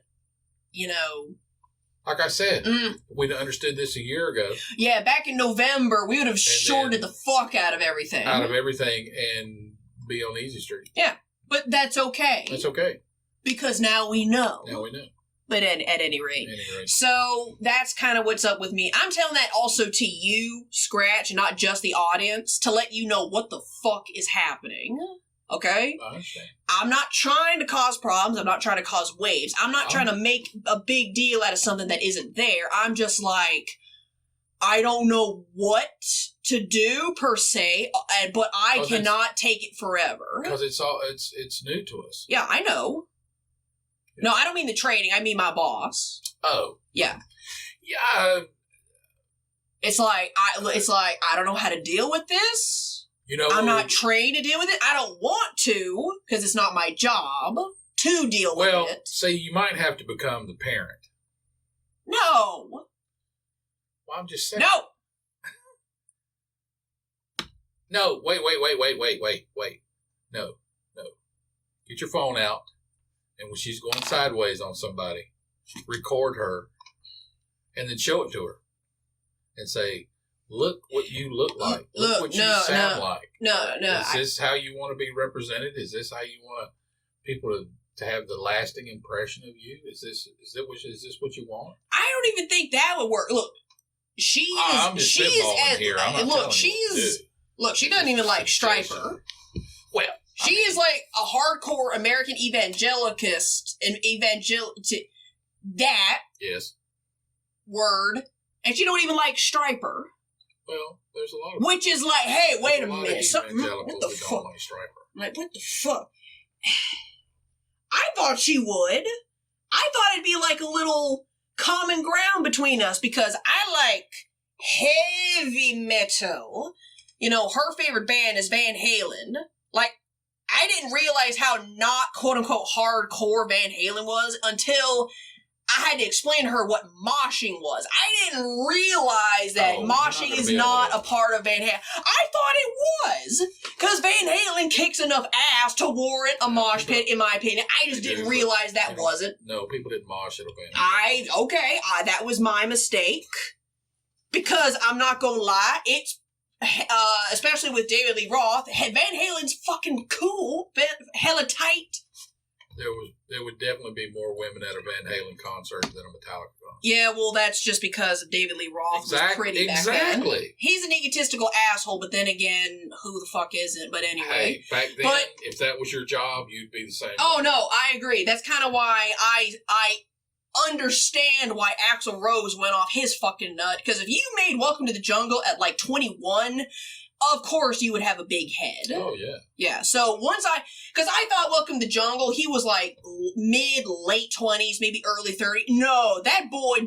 like I said, we'd understood this a year ago. Yeah, back in November, we would have shorted the fuck out of everything. And be on Easy Street. Yeah, but that's okay. That's okay. Because now we know. Now we know. But at any rate. So that's kind of what's up with me. I'm telling that also to you, Scratch, and not just the audience, to let you know what the fuck is happening. Okay? I understand. I'm not trying to cause problems. I'm not trying to cause waves. I'm not trying to make a big deal out of something that isn't there. I'm just like, I don't know what to do per se, but I cannot take it forever. Because it's new to us. Yeah, I know. No, I don't mean the trading. I mean my boss. Oh. Yeah. Yeah. It's like I don't know how to deal with this. I'm not trained to deal with it. I don't want to because it's not my job to deal with it. Well, see, you might have to become the parent. No. Well, I'm just saying. No. No. Wait. No. Get your phone out. And when she's going sideways on somebody, record her and then show it to her and say, look what you look like. Look what you sound like. No. Is this how you want to be represented? Is this how you want people to have the lasting impression of you? Is this what you want? I don't even think that would work. Look, she doesn't even like Striper. Well, she is like a hardcore American evangelicist and that word, and she don't even like Striper. Well, there's a lot of which is like, hey, wait a minute, what the fuck? Like Striper. Like, what the fuck? I thought she would. I thought it'd be like a little common ground between us because I like heavy metal. Her favorite band is Van Halen. Like, I didn't realize how not quote-unquote hardcore Van Halen was until I had to explain to her what moshing was. I didn't realize that moshing is not a part of Van Halen. I thought it was, because Van Halen kicks enough ass to warrant a mosh pit, in my opinion. I just didn't realize that wasn't. No, people didn't mosh at a Van Halen. That was my mistake. Because I'm not gonna lie, it's especially with David Lee Roth, Van Halen's fucking cool, hella tight. There would definitely be more women at a Van Halen concert than a Metallica concert. Yeah, well, that's just because David Lee Roth was pretty back then. He's an egotistical asshole, but then again, who the fuck isn't? But anyway. Hey, back then, if that was your job, you'd be the same. Oh, no, I agree. That's kind of why I understand why Axl Rose went off his fucking nut. Because if you made Welcome to the Jungle at like 21... of course you would have a big head. Oh, yeah. Yeah, so because I thought Welcome to the Jungle, he was like late 20s, maybe early 30s. No, that boy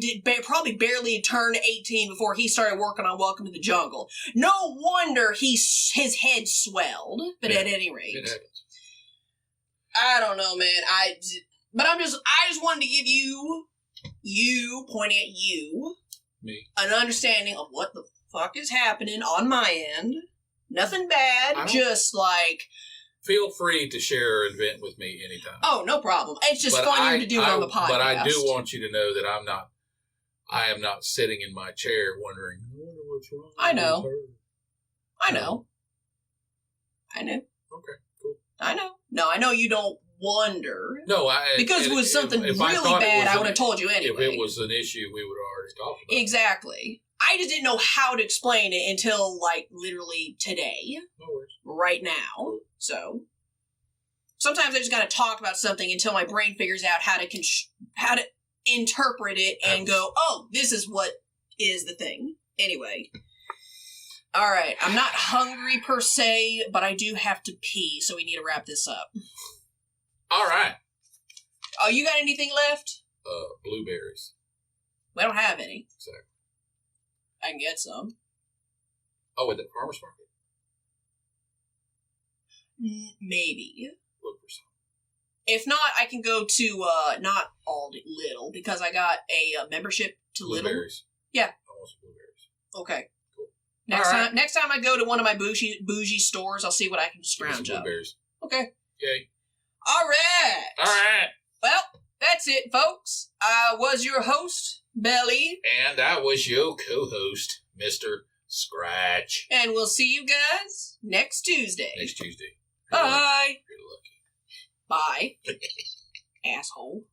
probably barely turned 18 before he started working on Welcome to the Jungle. No wonder his head swelled, but at any rate. It happens. I don't know, man. I just wanted to give pointing at you, me, an understanding of what the fuck is happening on my end. Nothing bad, just like... Feel free to share an event with me anytime. Oh, no problem. It's just funnier to do it on the podcast. But I do want you to know that I am not sitting in my chair wondering, I wonder what's wrong. I know. Okay, cool. I know. No, I know you don't wonder. No, because if it was something really bad, I would have told you anyway. If it was an issue, we would have already talked about it. Exactly. I just didn't know how to explain it until, like, literally today. No worries. Right now. So, sometimes I just gotta talk about something until my brain figures out how to interpret it and go, oh, this is what is the thing. Anyway. Alright, I'm not hungry per se, but I do have to pee, so we need to wrap this up. Alright. Oh, you got anything left? Blueberries. We don't have any. Exactly. I can get some. Oh, at the farmer's market? Maybe. Look for some. If not, I can go to, not Aldi, Lidl, because I got a membership to Blueberries. Lidl. Yeah. I want some blueberries. Okay. Cool. Next time I go to one of my bougie stores, I'll see what I can scrounge up. Blueberries. Okay. Okay. All right. Well, that's it, folks. I was your host, Bel-E. And I was your co-host, Mr. Scratch. And we'll see you guys next Tuesday. Next Tuesday. Bye. You're lucky. Bye. Asshole.